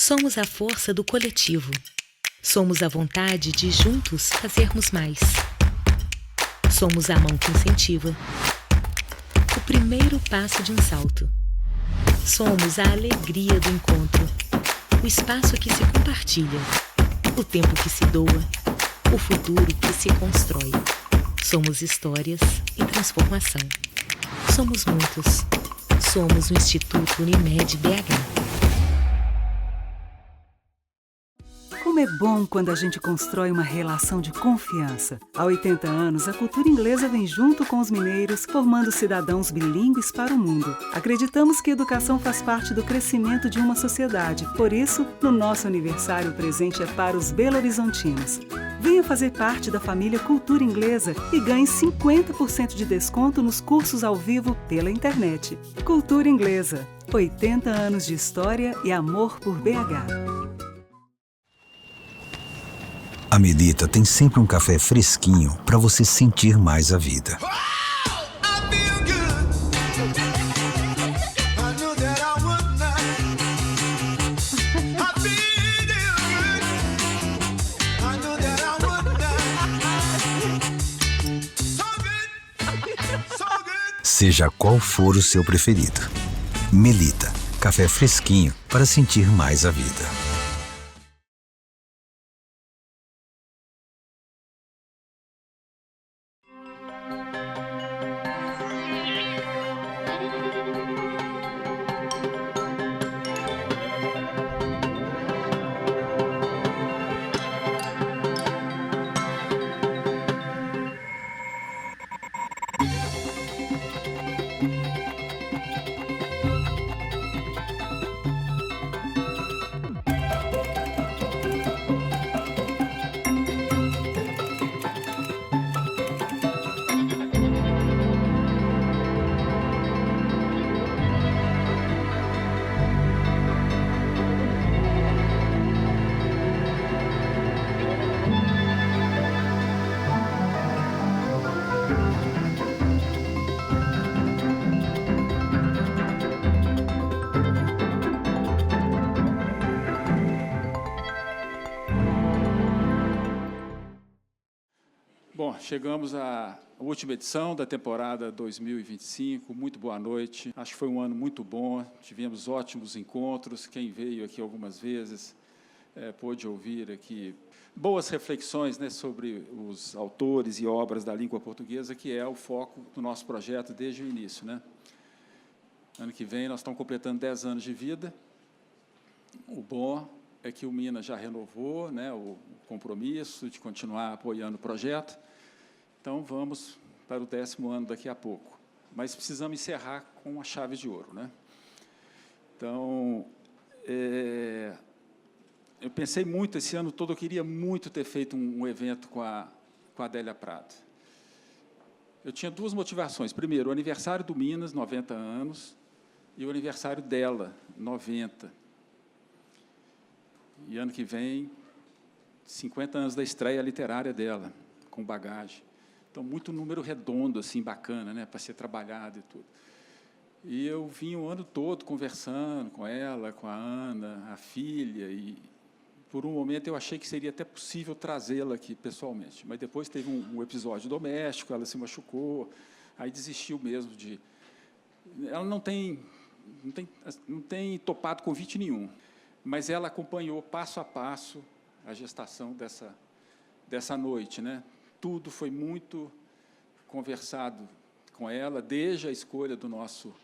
Somos a força do coletivo. Somos a vontade de juntos fazermos mais. Somos a mão que incentiva. O primeiro passo de um salto. Somos a alegria do encontro. O espaço que se compartilha. O tempo que se doa. O futuro que se constrói. Somos histórias e transformação. Somos muitos. Somos o Instituto Unimed BH. Como é bom quando a gente constrói uma relação de confiança. Há 80 anos, a cultura inglesa vem junto com os mineiros, formando cidadãos bilíngues para o mundo. Acreditamos que a educação faz parte do crescimento de uma sociedade. Por isso, no nosso aniversário, o presente é para os belo-horizontinos. Venha fazer parte da família Cultura Inglesa e ganhe 50% de desconto nos cursos ao vivo pela internet. Cultura Inglesa, 80 anos de história e amor por BH. A Melita tem sempre um café fresquinho para você sentir mais a vida. Seja qual for o seu preferido. Melita, café fresquinho para sentir mais a vida. Bom, chegamos à última edição da temporada 2025. Muito boa noite. Acho que foi um ano muito bom. Tivemos ótimos encontros. Quem veio aqui algumas vezes pôde ouvir aqui boas reflexões, né, sobre os autores e obras da língua portuguesa, que é o foco do nosso projeto desde o início, né? Ano que vem nós estamos completando 10 anos de vida. O bom é que o Minas já renovou, né, o compromisso de continuar apoiando o projeto. Então, vamos para o 10º ano daqui a pouco. Mas precisamos encerrar com a chave de ouro, né? Então, eu pensei muito, esse ano todo, eu queria muito ter feito um evento com a Adélia Prado. Eu tinha duas motivações. Primeiro, o aniversário do Minas, 90 anos, e o aniversário dela, 90. E ano que vem, 50 anos da estreia literária dela, com bagagem. Então, muito número redondo, assim, bacana, né, para ser trabalhado e tudo. E eu vim o ano todo conversando com ela, com a Ana, a filha, e, por um momento, eu achei que seria até possível trazê-la aqui pessoalmente. Mas depois teve um episódio doméstico, ela se machucou, aí desistiu mesmo de... Ela não tem topado convite nenhum, mas ela acompanhou passo a passo a gestação dessa noite, né? Tudo foi muito conversado com ela, desde a escolha do nosso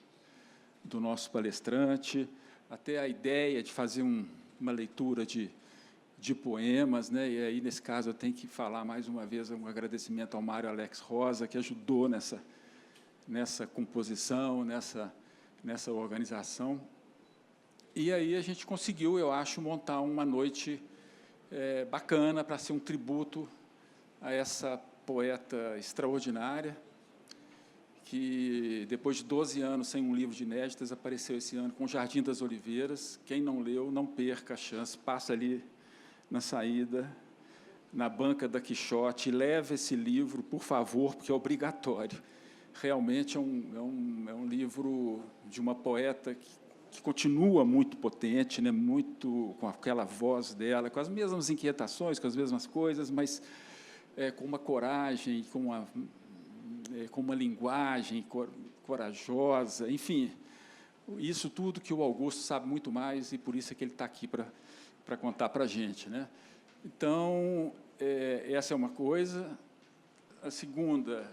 palestrante, até a ideia de fazer uma leitura de poemas, né? E aí, nesse caso, eu tenho que falar mais uma vez um agradecimento ao Mário Alex Rosa, que ajudou nessa composição, nessa organização. E aí a gente conseguiu, eu acho, montar uma noite bacana para ser um tributo a essa poeta extraordinária, que, depois de 12 anos sem um livro de inéditas, apareceu esse ano com Jardim das Oliveiras. Quem não leu, não perca a chance, passa ali na saída, na banca da Quixote, leve esse livro, por favor, porque é obrigatório. Realmente é um livro de uma poeta que continua muito potente, né, muito com aquela voz dela, com as mesmas inquietações, com as mesmas coisas, mas com uma coragem, com uma linguagem corajosa, enfim, isso tudo que o Augusto sabe muito mais, e por isso é que ele está aqui para contar para a gente, né? Então, essa é uma coisa. A segunda,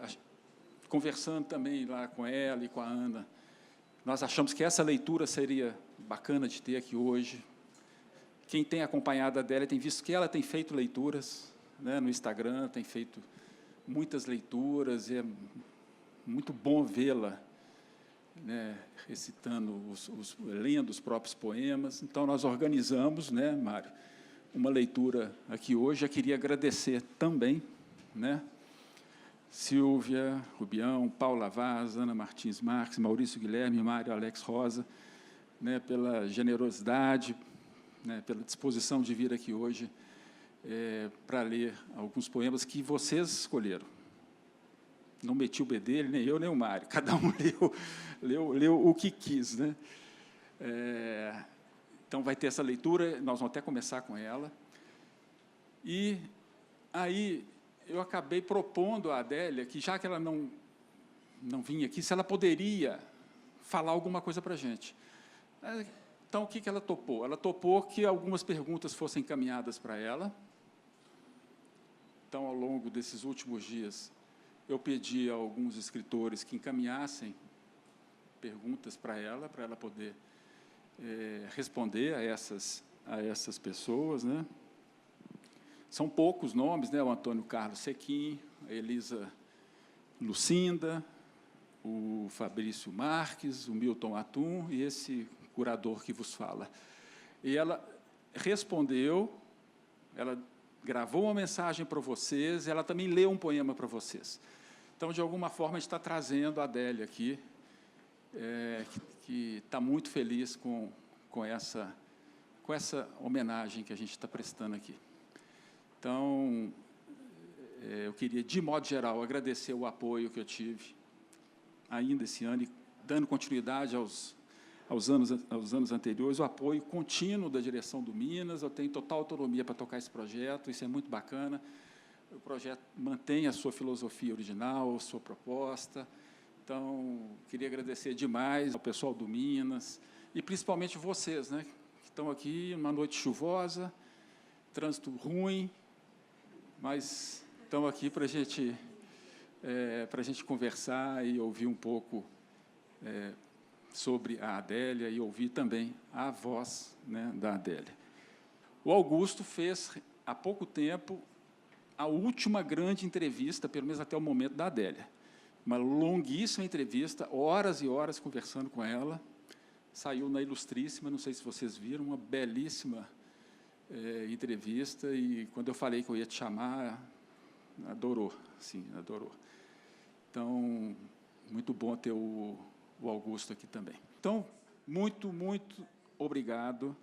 conversando também lá com ela e com a Ana, nós achamos que essa leitura seria bacana de ter aqui hoje. Quem tem acompanhado a Adélia tem visto que ela tem feito leituras, né, no Instagram, tem feito muitas leituras, e é muito bom vê-la, né, recitando, lendo os próprios poemas. Então, nós organizamos, né, Mário, uma leitura aqui hoje. Eu queria agradecer também, né, Silvia Rubião, Paula Vaz, Ana Martins Marques, Maurício Guilherme, Mário Alex Rosa, né, pela generosidade, né, pela disposição de vir aqui hoje para ler alguns poemas que vocês escolheram. Não meti o bedelho, nem eu, nem o Mário. Cada um leu o que quis, né? Então, vai ter essa leitura, nós vamos até começar com ela. E aí eu acabei propondo à Adélia que, já que ela não vinha aqui, se ela poderia falar alguma coisa para a gente. Então, o que ela topou? Ela topou que algumas perguntas fossem encaminhadas para ela. Então, ao longo desses últimos dias, eu pedi a alguns escritores que encaminhassem perguntas para ela poder responder a essas pessoas, né? São poucos nomes, né? O Antônio Carlos Sequim, a Elisa Lucinda, o Fabrício Marques, o Milton Atum e esse curador que vos fala. E ela respondeu, ela gravou uma mensagem para vocês, ela também leu um poema para vocês. Então, de alguma forma, a gente está trazendo a Adélia aqui, que está muito feliz com essa homenagem que a gente está prestando aqui. Então, eu queria, de modo geral, agradecer o apoio que eu tive ainda esse ano, e dando continuidade aos anos anteriores, o apoio contínuo da direção do Minas. Eu tenho total autonomia para tocar esse projeto, isso é muito bacana. O projeto mantém a sua filosofia original, a sua proposta. Então, queria agradecer demais ao pessoal do Minas, e principalmente vocês, né, que estão aqui numa noite chuvosa, trânsito ruim, mas estão aqui para a gente conversar e ouvir um pouco sobre a Adélia, e ouvir também a voz, né, da Adélia. O Augusto fez, há pouco tempo, a última grande entrevista, pelo menos até o momento, da Adélia. Uma longuíssima entrevista, horas e horas conversando com ela. Saiu na Ilustríssima, não sei se vocês viram, uma belíssima entrevista, e quando eu falei que eu ia te chamar, adorou, sim, adorou. Então, muito bom ter o Augusto aqui também. Então, muito, muito obrigado.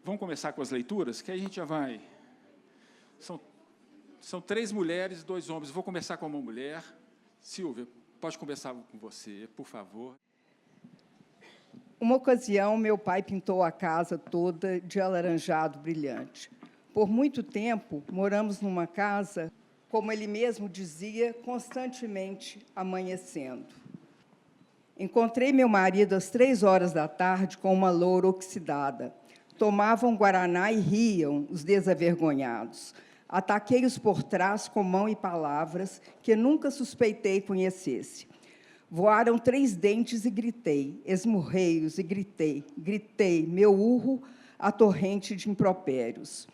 Vamos começar com as leituras, que aí a gente já vai... São 3 mulheres e 2 homens. Vou começar com uma mulher. Silvia, pode começar com você, por favor. Uma ocasião, meu pai pintou a casa toda de alaranjado brilhante. Por muito tempo, moramos numa casa, como ele mesmo dizia, constantemente amanhecendo. Encontrei meu marido às 15h com uma loura oxidada. Tomavam guaraná e riam, os desavergonhados. Ataquei-os por trás com mão e palavras que nunca suspeitei conhecesse. Voaram 3 dentes e gritei, esmurrei-os e gritei, meu urro, a torrente de impropérios.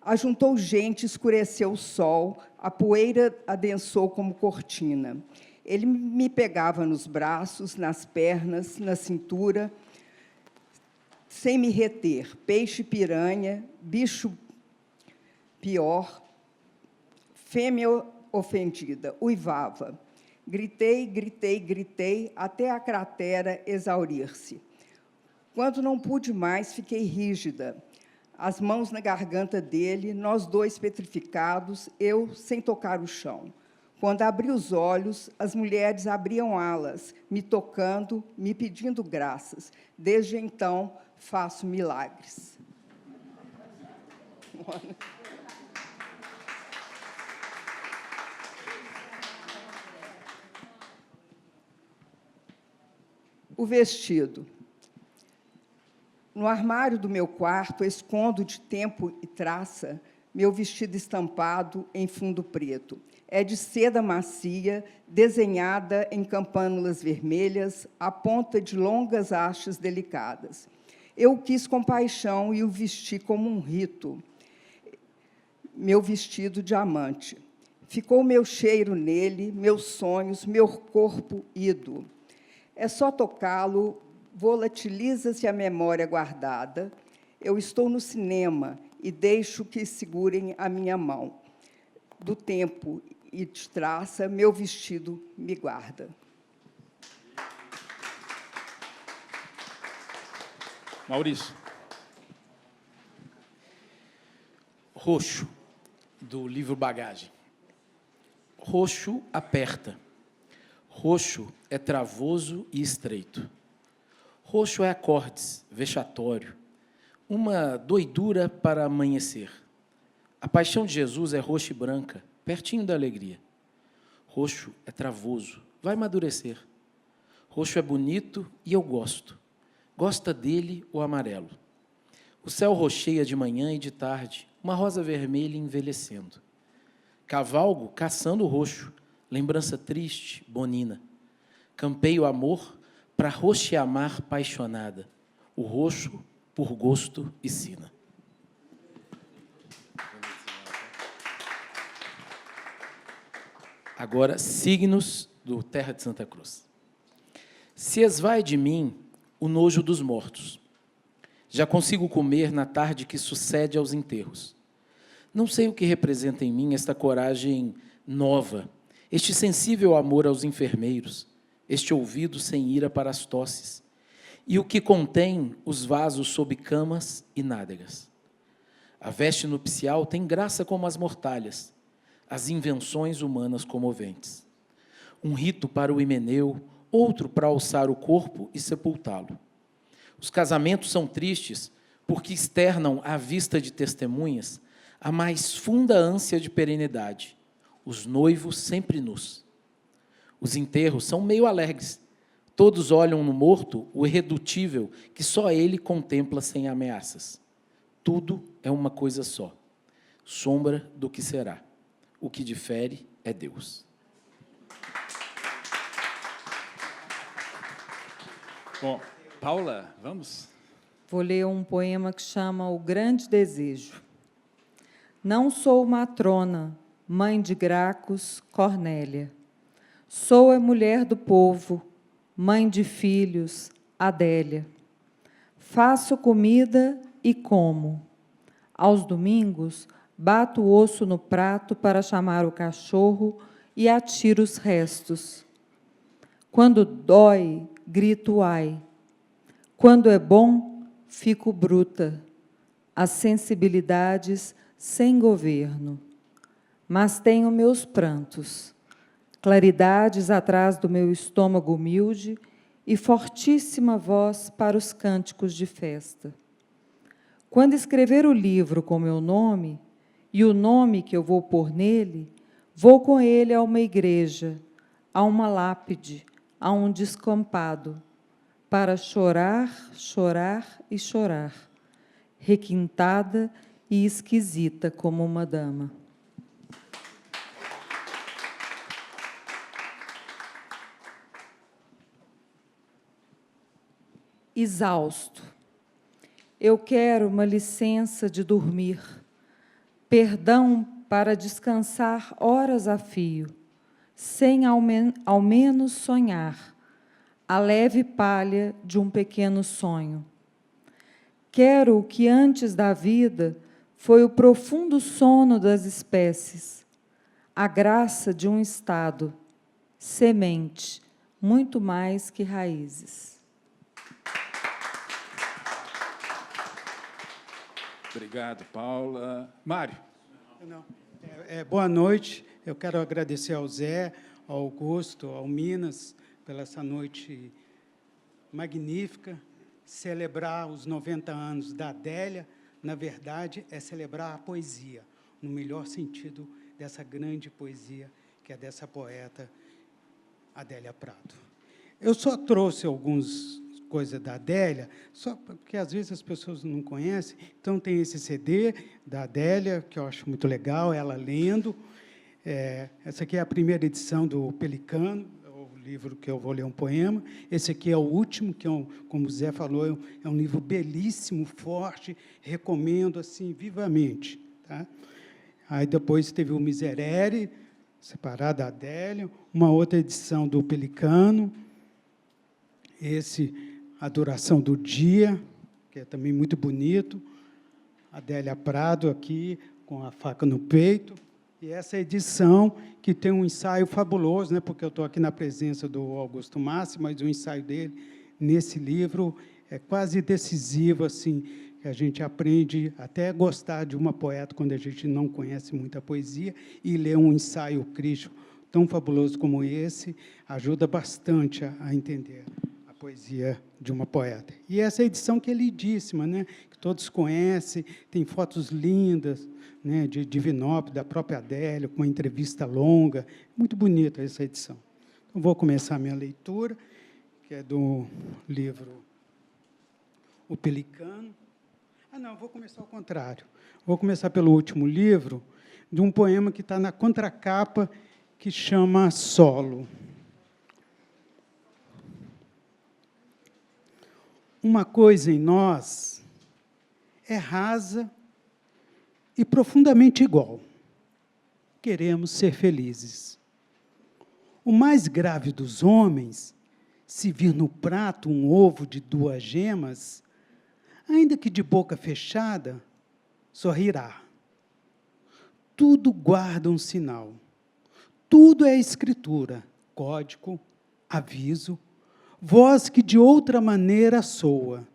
Ajuntou gente, escureceu o sol, a poeira adensou como cortina. Ele me pegava nos braços, nas pernas, na cintura, sem me reter, peixe-piranha, bicho pior, fêmea ofendida, uivava. Gritei, gritei, gritei, até a cratera exaurir-se. Quando não pude mais, fiquei rígida, as mãos na garganta dele, nós 2 petrificados, eu sem tocar o chão. Quando abri os olhos, as mulheres abriam alas, me tocando, me pedindo graças. Desde então, faço milagres. O vestido. No armário do meu quarto, escondo de tempo e traça meu vestido estampado em fundo preto. É de seda macia, desenhada em campânulas vermelhas, à ponta de longas hastes delicadas. Eu o quis com paixão e o vesti como um rito, meu vestido diamante. Ficou meu cheiro nele, meus sonhos, meu corpo ido. É só tocá-lo, volatiliza-se a memória guardada. Eu estou no cinema e deixo que segurem a minha mão. Do tempo e de traça, meu vestido me guarda. Maurício. Roxo, do livro Bagagem. Roxo aperta. Roxo é travoso e estreito. Roxo é acordes, vexatório. Uma doidura para amanhecer. A paixão de Jesus é roxa e branca, pertinho da alegria. Roxo é travoso, vai amadurecer. Roxo é bonito e eu gosto. Gosta dele o amarelo. O céu roxeia de manhã e de tarde, uma rosa vermelha envelhecendo. Cavalgo caçando o roxo, lembrança triste, bonina. Campeio amor para roxeamar paixonada. O roxo por gosto e sina. Agora, signos do Terra de Santa Cruz. Se esvai de mim o nojo dos mortos. Já consigo comer na tarde que sucede aos enterros. Não sei o que representa em mim esta coragem nova, este sensível amor aos enfermeiros, este ouvido sem ira para as tosses, e o que contém os vasos sob camas e nádegas. A veste nupcial tem graça como as mortalhas, as invenções humanas comoventes. Um rito para o himeneu, outro para alçar o corpo e sepultá-lo. Os casamentos são tristes porque externam à vista de testemunhas a mais funda ânsia de perenidade, os noivos sempre nus. Os enterros são meio alegres. Todos olham no morto o irredutível que só ele contempla sem ameaças. Tudo é uma coisa só, sombra do que será. O que difere é Deus. Bom, Paula, vamos? Vou ler um poema que chama O Grande Desejo. Não sou matrona, mãe de Gracos, Cornélia. Sou a mulher do povo, mãe de filhos, Adélia. Faço comida e como. Aos domingos, bato o osso no prato para chamar o cachorro e atiro os restos. Quando dói, grito ai. Quando é bom, fico bruta. As sensibilidades sem governo. Mas tenho meus prantos, claridades atrás do meu estômago humilde e fortíssima voz para os cânticos de festa. Quando escrever o livro com meu nome, e o nome que eu vou pôr nele, vou com ele a uma igreja, a uma lápide, a um descampado, para chorar, chorar e chorar, requintada e esquisita como uma dama. Exausto. Eu quero uma licença de dormir, perdão para descansar horas a fio, sem ao menos sonhar, a leve palha de um pequeno sonho. Quero o que antes da vida foi o profundo sono das espécies, a graça de um estado, semente, muito mais que raízes. Obrigado, Paula. Mário. Boa noite. Eu quero agradecer ao Zé, ao Augusto, ao Minas, pela essa noite magnífica. Celebrar os 90 anos da Adélia, na verdade, é celebrar a poesia, no melhor sentido dessa grande poesia, que é dessa poeta Adélia Prado. Eu só trouxe algumas coisas da Adélia, só porque, às vezes, as pessoas não conhecem. Então, tem esse CD da Adélia, que eu acho muito legal, ela lendo. Essa aqui é a primeira edição do Pelicano, o livro que eu vou ler um poema. Esse aqui é o último, que, como o Zé falou, é um livro belíssimo, forte, recomendo assim vivamente. Tá? Aí depois teve o Miserere, separado da Adélia, uma outra edição do Pelicano, esse, Adoração do Dia, que é também muito bonito, Adélia Prado aqui, com a faca no peito, e essa edição, que tem um ensaio fabuloso, né, porque eu estou aqui na presença do Augusto Massi, mas o ensaio dele, nesse livro, é quase decisivo, assim, que a gente aprende até a gostar de uma poeta quando a gente não conhece muita poesia, e ler um ensaio crítico tão fabuloso como esse ajuda bastante a entender a poesia de uma poeta. E essa edição que é lindíssima, né, que todos conhecem, tem fotos lindas, né, de Divinópolis, da própria Adélia, com uma entrevista longa. Muito bonita essa edição. Então, vou começar a minha leitura, que é do livro O Pelicano. Não, vou começar ao contrário. Vou começar pelo último livro, de um poema que está na contracapa, que chama Solo. Uma coisa em nós é rasa e profundamente igual. Queremos ser felizes. O mais grave dos homens, se vir no prato um ovo de 2 gemas, ainda que de boca fechada, sorrirá. Tudo guarda um sinal. Tudo é escritura, código, aviso, voz que de outra maneira soa.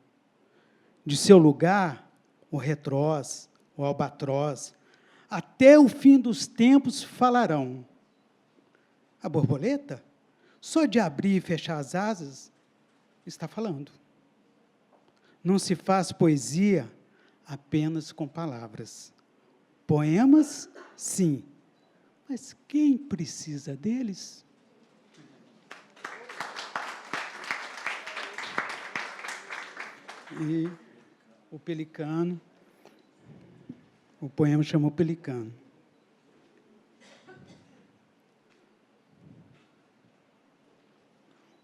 De seu lugar, o retroz, o albatroz, até o fim dos tempos falarão. A borboleta, só de abrir e fechar as asas, está falando. Não se faz poesia apenas com palavras. Poemas, sim, mas quem precisa deles? E o Pelicano, o poema chama O Pelicano.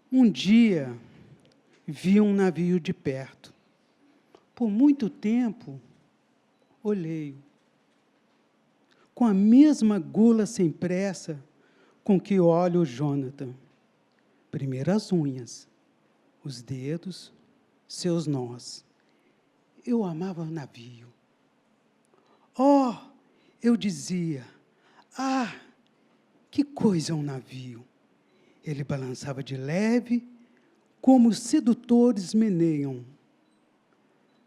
Um dia, vi um navio de perto. Por muito tempo, olhei-o. Com a mesma gula sem pressa com que olho o Jonathan. Primeiro as unhas, os dedos, seus nós. Eu amava o navio. Oh, eu dizia, ah, que coisa é um navio. Ele balançava de leve, como os sedutores meneiam.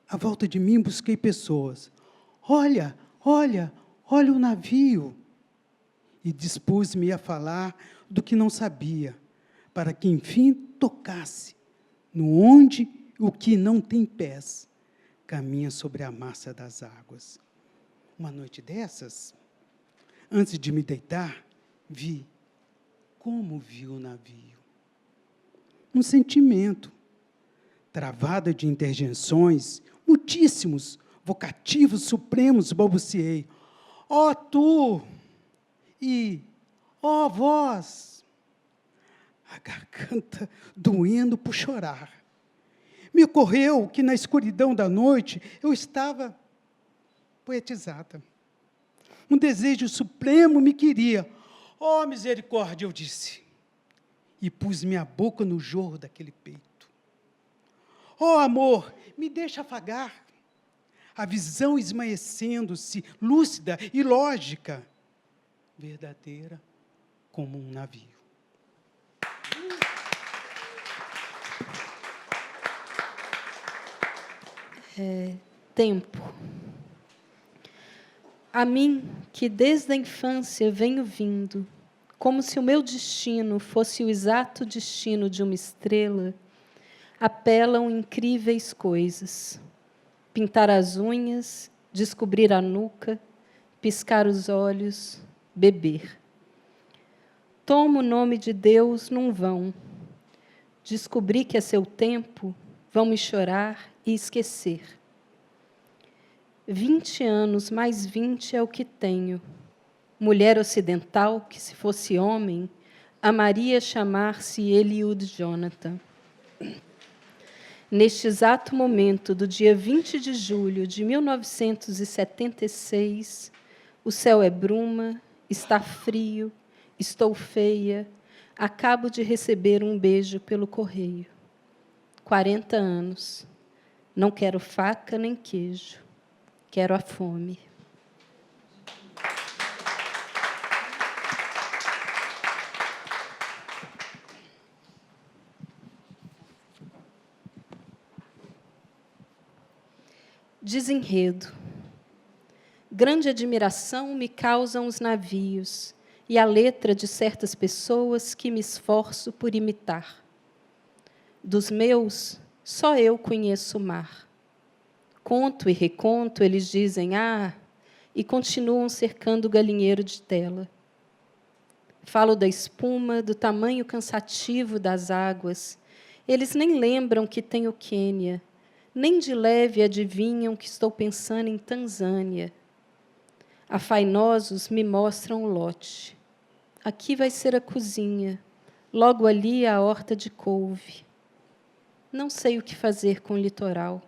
À volta de mim busquei pessoas. Olha, olha, olha o navio. E dispus-me a falar do que não sabia, para que, enfim, tocasse no onde o que não tem pés caminha sobre a massa das águas. Uma noite dessas, antes de me deitar, vi como vi o navio. Um sentimento, travada de interjeições, muitíssimos, vocativos supremos, balbuciei. Ó tu! E, ó vós! A garganta doendo por chorar. Me ocorreu que, na escuridão da noite, eu estava poetizada. Um desejo supremo me queria. Ó misericórdia, eu disse. E pus minha boca no jorro daquele peito. Ó amor, me deixa afagar. A visão esmaecendo-se, lúcida e lógica, verdadeira como um navio. Tempo. A mim, que desde a infância venho vindo, como se o meu destino fosse o exato destino de uma estrela, apelam incríveis coisas. Pintar as unhas, descobrir a nuca, piscar os olhos, beber. Tomo o nome de Deus num vão. Descobri que é seu tempo, vão me chorar e esquecer. 20 anos mais 20 é o que tenho. Mulher ocidental, que se fosse homem, amaria chamar-se Eliud Jonathan. Neste exato momento do dia 20 de julho de 1976, o céu é bruma, está frio, estou feia, acabo de receber um beijo pelo correio. 40 anos. Não quero faca nem queijo. Quero a fome. Desenredo. Grande admiração me causam os navios e a letra de certas pessoas que me esforço por imitar. Dos meus, só eu conheço o mar. Conto e reconto, eles dizem, e continuam cercando o galinheiro de tela. Falo da espuma, do tamanho cansativo das águas. Eles nem lembram que tenho Quênia, nem de leve adivinham que estou pensando em Tanzânia. Afainosos me mostram o lote. Aqui vai ser a cozinha, logo ali a horta de couve. Não sei o que fazer com o litoral.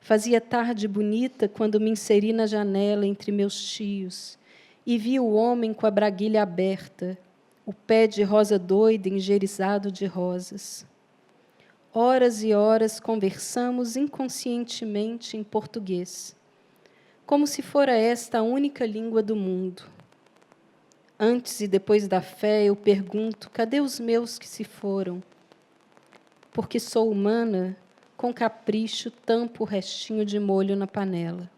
Fazia tarde bonita quando me inseri na janela entre meus tios e vi o homem com a braguilha aberta, o pé de rosa doida engerizado de rosas. Horas e horas conversamos inconscientemente em português, como se fora esta a única língua do mundo. Antes e depois da fé, eu pergunto, cadê os meus que se foram? Porque sou humana, com capricho tampo o restinho de molho na panela.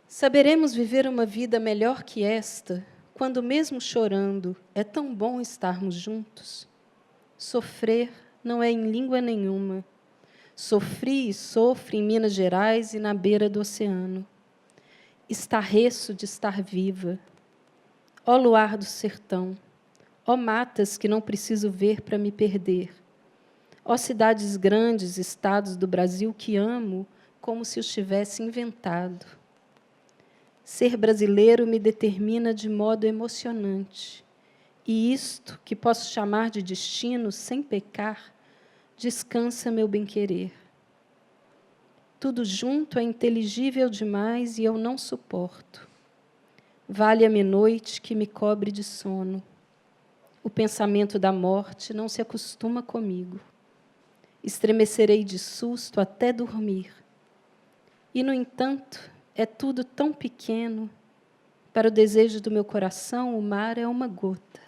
Saberemos viver uma vida melhor que esta, quando mesmo chorando é tão bom estarmos juntos? Sofrer não é em língua nenhuma. Sofri e sofro em Minas Gerais e na beira do oceano. Estarreço de estar viva. Ó luar do sertão, ó matas que não preciso ver para me perder. Ó cidades grandes, estados do Brasil que amo como se os tivesse inventado. Ser brasileiro me determina de modo emocionante. E isto, que posso chamar de destino sem pecar, descansa meu bem-querer. Tudo junto é inteligível demais e eu não suporto. Valha-me noite que me cobre de sono. O pensamento da morte não se acostuma comigo. Estremecerei de susto até dormir. E, no entanto, é tudo tão pequeno. Para o desejo do meu coração, o mar é uma gota.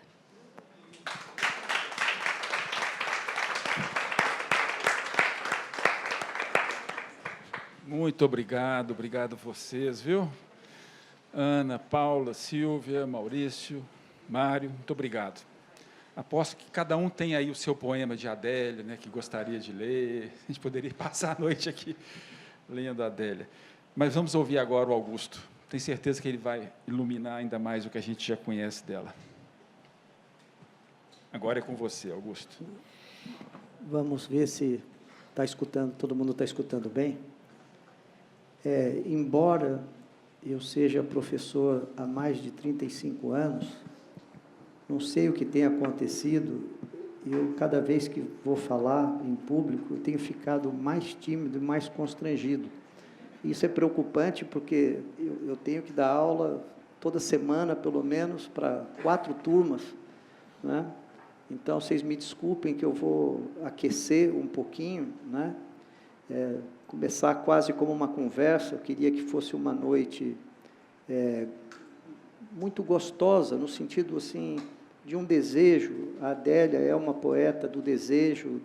Muito obrigado, obrigado a vocês, viu? Ana, Paula, Silvia, Maurício, Mário, muito obrigado. Aposto que cada um tem aí o seu poema de Adélia, né, que gostaria de ler. A gente poderia passar a noite aqui lendo a Adélia. Mas vamos ouvir agora o Augusto. Tenho certeza que ele vai iluminar ainda mais o que a gente já conhece dela. Agora é com você, Augusto. Vamos ver se está escutando, todo mundo está escutando bem. Embora eu seja professor há mais de 35 anos, não sei o que tem acontecido, eu, cada vez que vou falar em público, eu tenho ficado mais tímido e mais constrangido. Isso é preocupante, porque eu tenho que dar aula toda semana, pelo menos, para 4 turmas, né? Então, vocês me desculpem que eu vou aquecer um pouquinho, né? Começar quase como uma conversa. Eu queria que fosse uma noite muito gostosa, no sentido assim, de um desejo. A Adélia é uma poeta do desejo,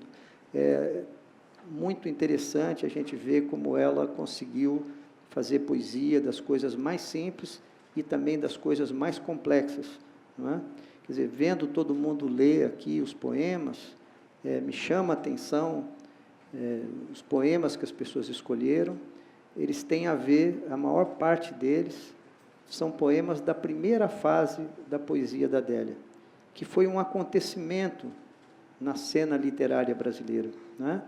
muito interessante a gente ver como ela conseguiu fazer poesia das coisas mais simples e também das coisas mais complexas, não é? Quer dizer, vendo todo mundo ler aqui os poemas, me chama a atenção os poemas que as pessoas escolheram. Eles têm a ver, a maior parte deles, são poemas da primeira fase da poesia da Adélia, que foi um acontecimento na cena literária brasileira, né?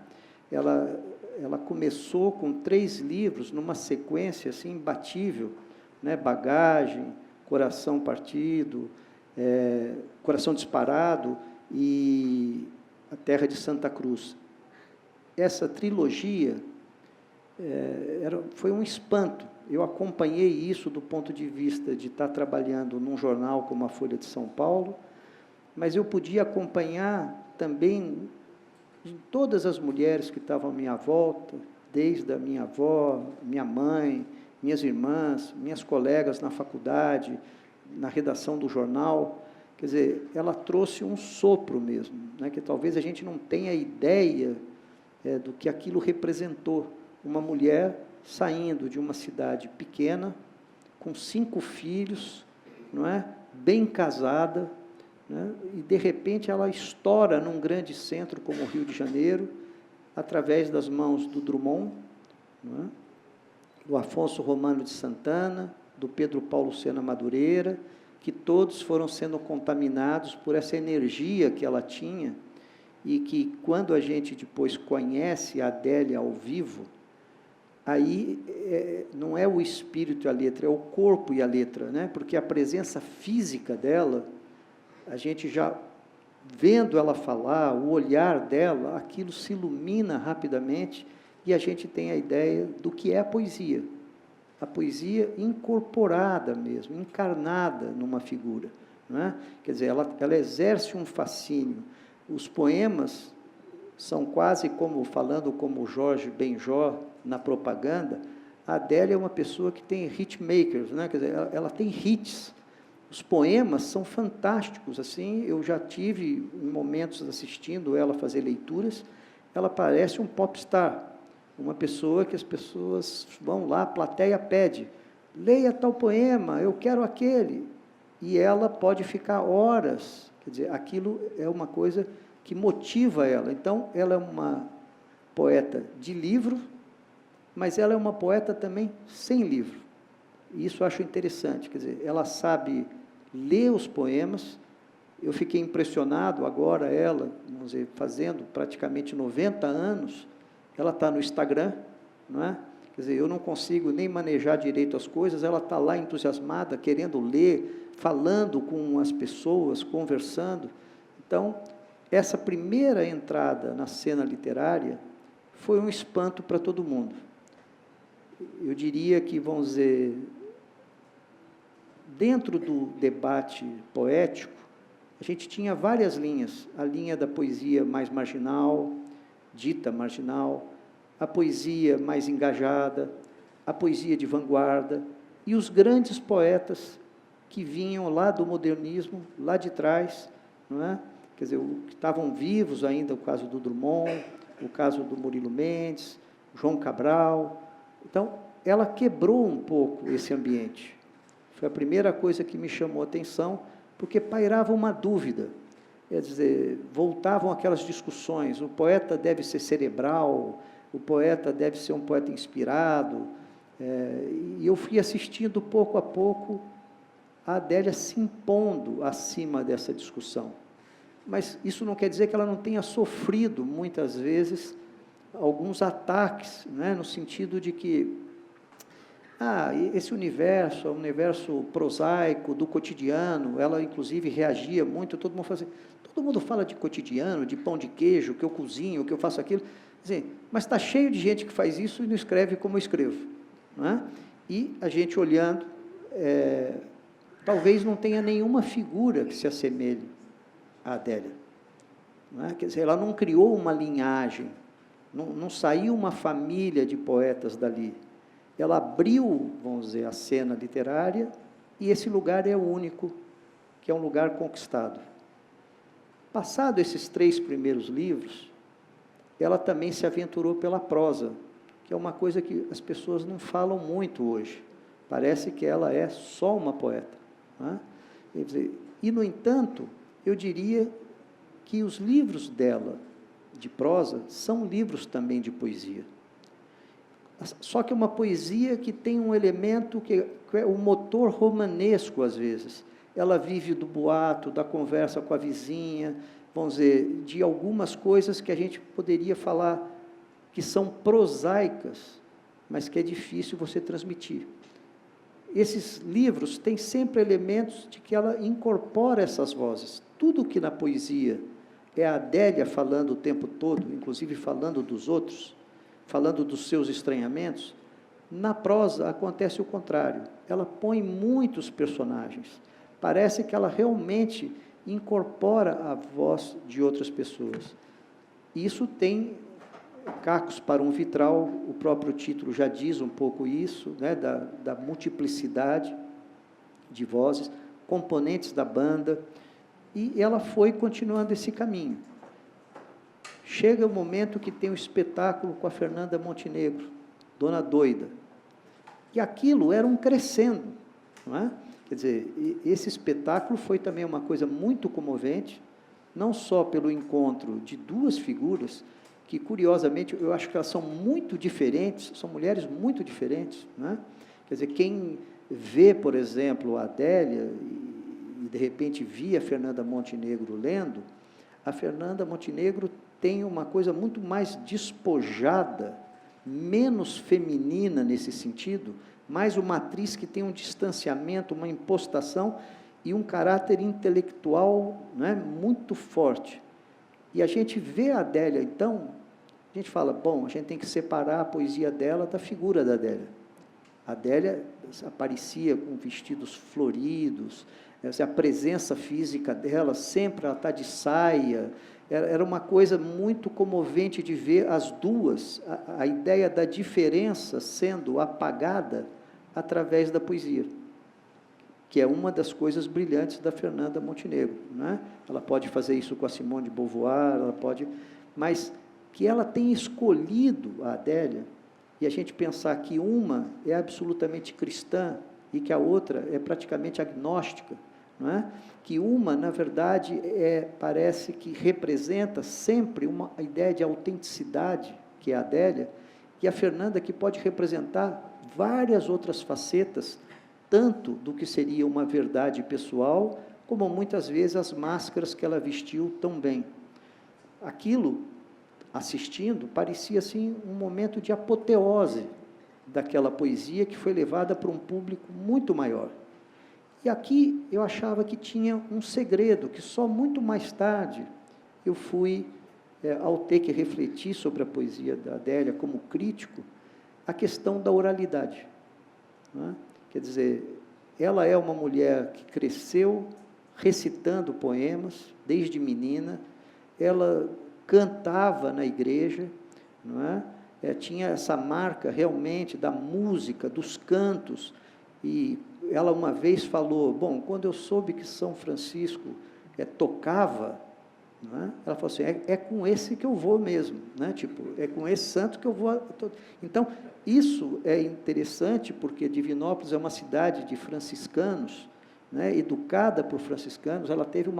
Ela começou com 3 livros, numa sequência assim, imbatível, né? Bagagem, Coração Partido, Coração Disparado e A Terra de Santa Cruz. Essa trilogia foi um espanto. Eu acompanhei isso do ponto de vista de estar trabalhando num jornal como a Folha de São Paulo, mas eu podia acompanhar também de todas as mulheres que estavam à minha volta, desde a minha avó, minha mãe, minhas irmãs, minhas colegas na faculdade, na redação do jornal. Quer dizer, ela trouxe um sopro mesmo, né, que talvez a gente não tenha ideia do que aquilo representou. Uma mulher saindo de uma cidade pequena, com 5 filhos, não é? Bem casada, né? E, de repente, ela estoura num grande centro como o Rio de Janeiro, através das mãos do Drummond, não é? Do Afonso Romano de Santana, do Pedro Paulo Sena Madureira, que todos foram sendo contaminados por essa energia que ela tinha, e que, quando a gente depois conhece a Adélia ao vivo, aí não é o espírito e a letra, é o corpo e a letra, né? Porque a presença física dela, a gente já, vendo ela falar, o olhar dela, aquilo se ilumina rapidamente, e a gente tem a ideia do que é a poesia incorporada mesmo, encarnada numa figura, não é? Quer dizer, ela exerce um fascínio. Os poemas são quase como, falando como Jorge Benjor na propaganda, a Adélia é uma pessoa que tem hitmakers, né? Quer dizer, ela tem hits. Os poemas são fantásticos, assim, eu já tive em momentos assistindo ela fazer leituras, ela parece um popstar, uma pessoa que as pessoas vão lá, a plateia pede, leia tal poema, eu quero aquele, e ela pode ficar horas, quer dizer, aquilo é uma coisa que motiva ela. Então, ela é uma poeta de livro, mas ela é uma poeta também sem livro, e isso eu acho interessante, quer dizer, ela sabe ler os poemas. Eu fiquei impressionado agora, ela, vamos dizer, fazendo praticamente 90 anos, ela está no Instagram, não é? Quer dizer, eu não consigo nem manejar direito as coisas, ela está lá entusiasmada, querendo ler, falando com as pessoas, conversando. Então, essa primeira entrada na cena literária foi um espanto para todo mundo. Eu diria que, vamos dizer, dentro do debate poético, a gente tinha várias linhas, a linha da poesia mais marginal, dita marginal, a poesia mais engajada, a poesia de vanguarda, e os grandes poetas que vinham lá do modernismo, lá de trás, não é? Quer dizer, que estavam vivos ainda, o caso do Drummond, o caso do Murilo Mendes, João Cabral. Então, ela quebrou um pouco esse ambiente. Foi a primeira coisa que me chamou a atenção, porque pairava uma dúvida. Quer dizer, voltavam aquelas discussões, o poeta deve ser cerebral, o poeta deve ser um poeta inspirado, e eu fui assistindo pouco a pouco a Adélia se impondo acima dessa discussão. Mas isso não quer dizer que ela não tenha sofrido, muitas vezes, alguns ataques, né, no sentido de que esse universo é um universo prosaico, do cotidiano. Ela, inclusive, reagia muito, todo mundo fala de cotidiano, de pão de queijo, que eu cozinho, que eu faço aquilo, assim, mas está cheio de gente que faz isso e não escreve como eu escrevo, não é? E a gente olhando, talvez não tenha nenhuma figura que se assemelhe à Adélia, não é? Quer dizer, ela não criou uma linhagem, não saiu uma família de poetas dali. Ela abriu, vamos dizer, a cena literária, e esse lugar é o único, que é um lugar conquistado. Passado esses 3 primeiros livros, ela também se aventurou pela prosa, que é uma coisa que as pessoas não falam muito hoje. Parece que ela é só uma poeta, né? Quer dizer, e, no entanto, eu diria que os livros dela, de prosa, são livros também de poesia. Só que é uma poesia que tem um elemento que é o motor romanesco, às vezes. Ela vive do boato, da conversa com a vizinha, vamos dizer, de algumas coisas que a gente poderia falar que são prosaicas, mas que é difícil você transmitir. Esses livros têm sempre elementos de que ela incorpora essas vozes. Tudo que na poesia é a Adélia falando o tempo todo, inclusive falando dos outros, falando dos seus estranhamentos, na prosa acontece o contrário. Ela põe muitos personagens. Parece que ela realmente incorpora a voz de outras pessoas. Isso tem Cacos para um Vitral, o próprio título já diz um pouco isso, né, da multiplicidade de vozes, componentes da banda, e ela foi continuando esse caminho. Chega o momento que tem um espetáculo com a Fernanda Montenegro, Dona Doida, e aquilo era um crescendo, não é? Quer dizer, esse espetáculo foi também uma coisa muito comovente, não só pelo encontro de duas figuras, que, curiosamente, eu acho que elas são muito diferentes, são mulheres muito diferentes, né? Quer dizer, quem vê, por exemplo, a Adélia, e de repente via a Fernanda Montenegro lendo, a Fernanda Montenegro tem uma coisa muito mais despojada, menos feminina nesse sentido, mais uma atriz que tem um distanciamento, uma impostação e um caráter intelectual, né, muito forte. E a gente vê a Adélia, então, a gente fala, bom, a gente tem que separar a poesia dela da figura da Adélia. A Adélia aparecia com vestidos floridos, a presença física dela, sempre ela está de saia, era uma coisa muito comovente de ver as duas, a ideia da diferença sendo apagada através da poesia, que é uma das coisas brilhantes da Fernanda Montenegro, né? Ela pode fazer isso com a Simone de Beauvoir, ela pode, mas que ela tem escolhido a Adélia, e a gente pensar que uma é absolutamente cristã e que a outra é praticamente agnóstica, não é? Que uma, na verdade, parece que representa sempre uma ideia de autenticidade, que é a Adélia, e a Fernanda, que pode representar várias outras facetas, tanto do que seria uma verdade pessoal, como muitas vezes as máscaras que ela vestiu tão bem. Aquilo, assistindo, parecia assim um momento de apoteose daquela poesia que foi levada para um público muito maior. E aqui eu achava que tinha um segredo, que só muito mais tarde eu fui, ao ter que refletir sobre a poesia da Adélia como crítico, a questão da oralidade, não é? Quer dizer, ela é uma mulher que cresceu recitando poemas, desde menina, ela cantava na igreja, não é? Tinha essa marca realmente da música, dos cantos, e ela uma vez falou, bom, quando eu soube que São Francisco tocava, não é? Ela falou assim, é com esse que eu vou mesmo, né? Tipo, é com esse santo que eu vou. Então, isso é interessante, porque Divinópolis é uma cidade de franciscanos, né? Educada por franciscanos, ela teve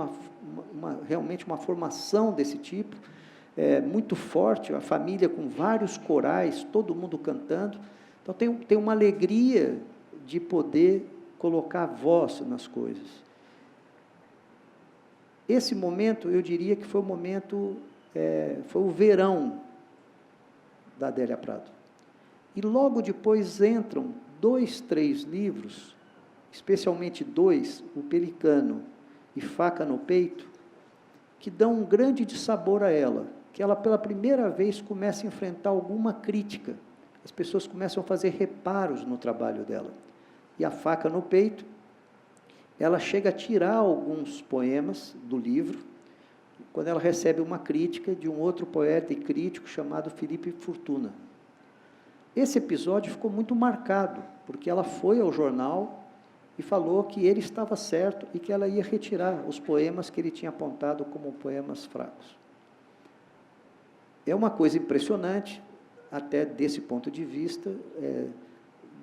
realmente uma formação desse tipo, muito forte, a família com vários corais, todo mundo cantando. Então, tem uma alegria de poder colocar voz nas coisas. Esse momento, eu diria que foi o momento, foi o verão da Adélia Prado. E logo depois entram 2, 3 livros, especialmente 2, O Pelicano e Faca no Peito, que dão um grande dissabor a ela, que ela pela primeira vez começa a enfrentar alguma crítica. As pessoas começam a fazer reparos no trabalho dela. E A Faca no Peito, ela chega a tirar alguns poemas do livro, quando ela recebe uma crítica de um outro poeta e crítico chamado Felipe Fortuna. Esse episódio ficou muito marcado, porque ela foi ao jornal e falou que ele estava certo e que ela ia retirar os poemas que ele tinha apontado como poemas fracos. é uma coisa impressionante, até desse ponto de vista,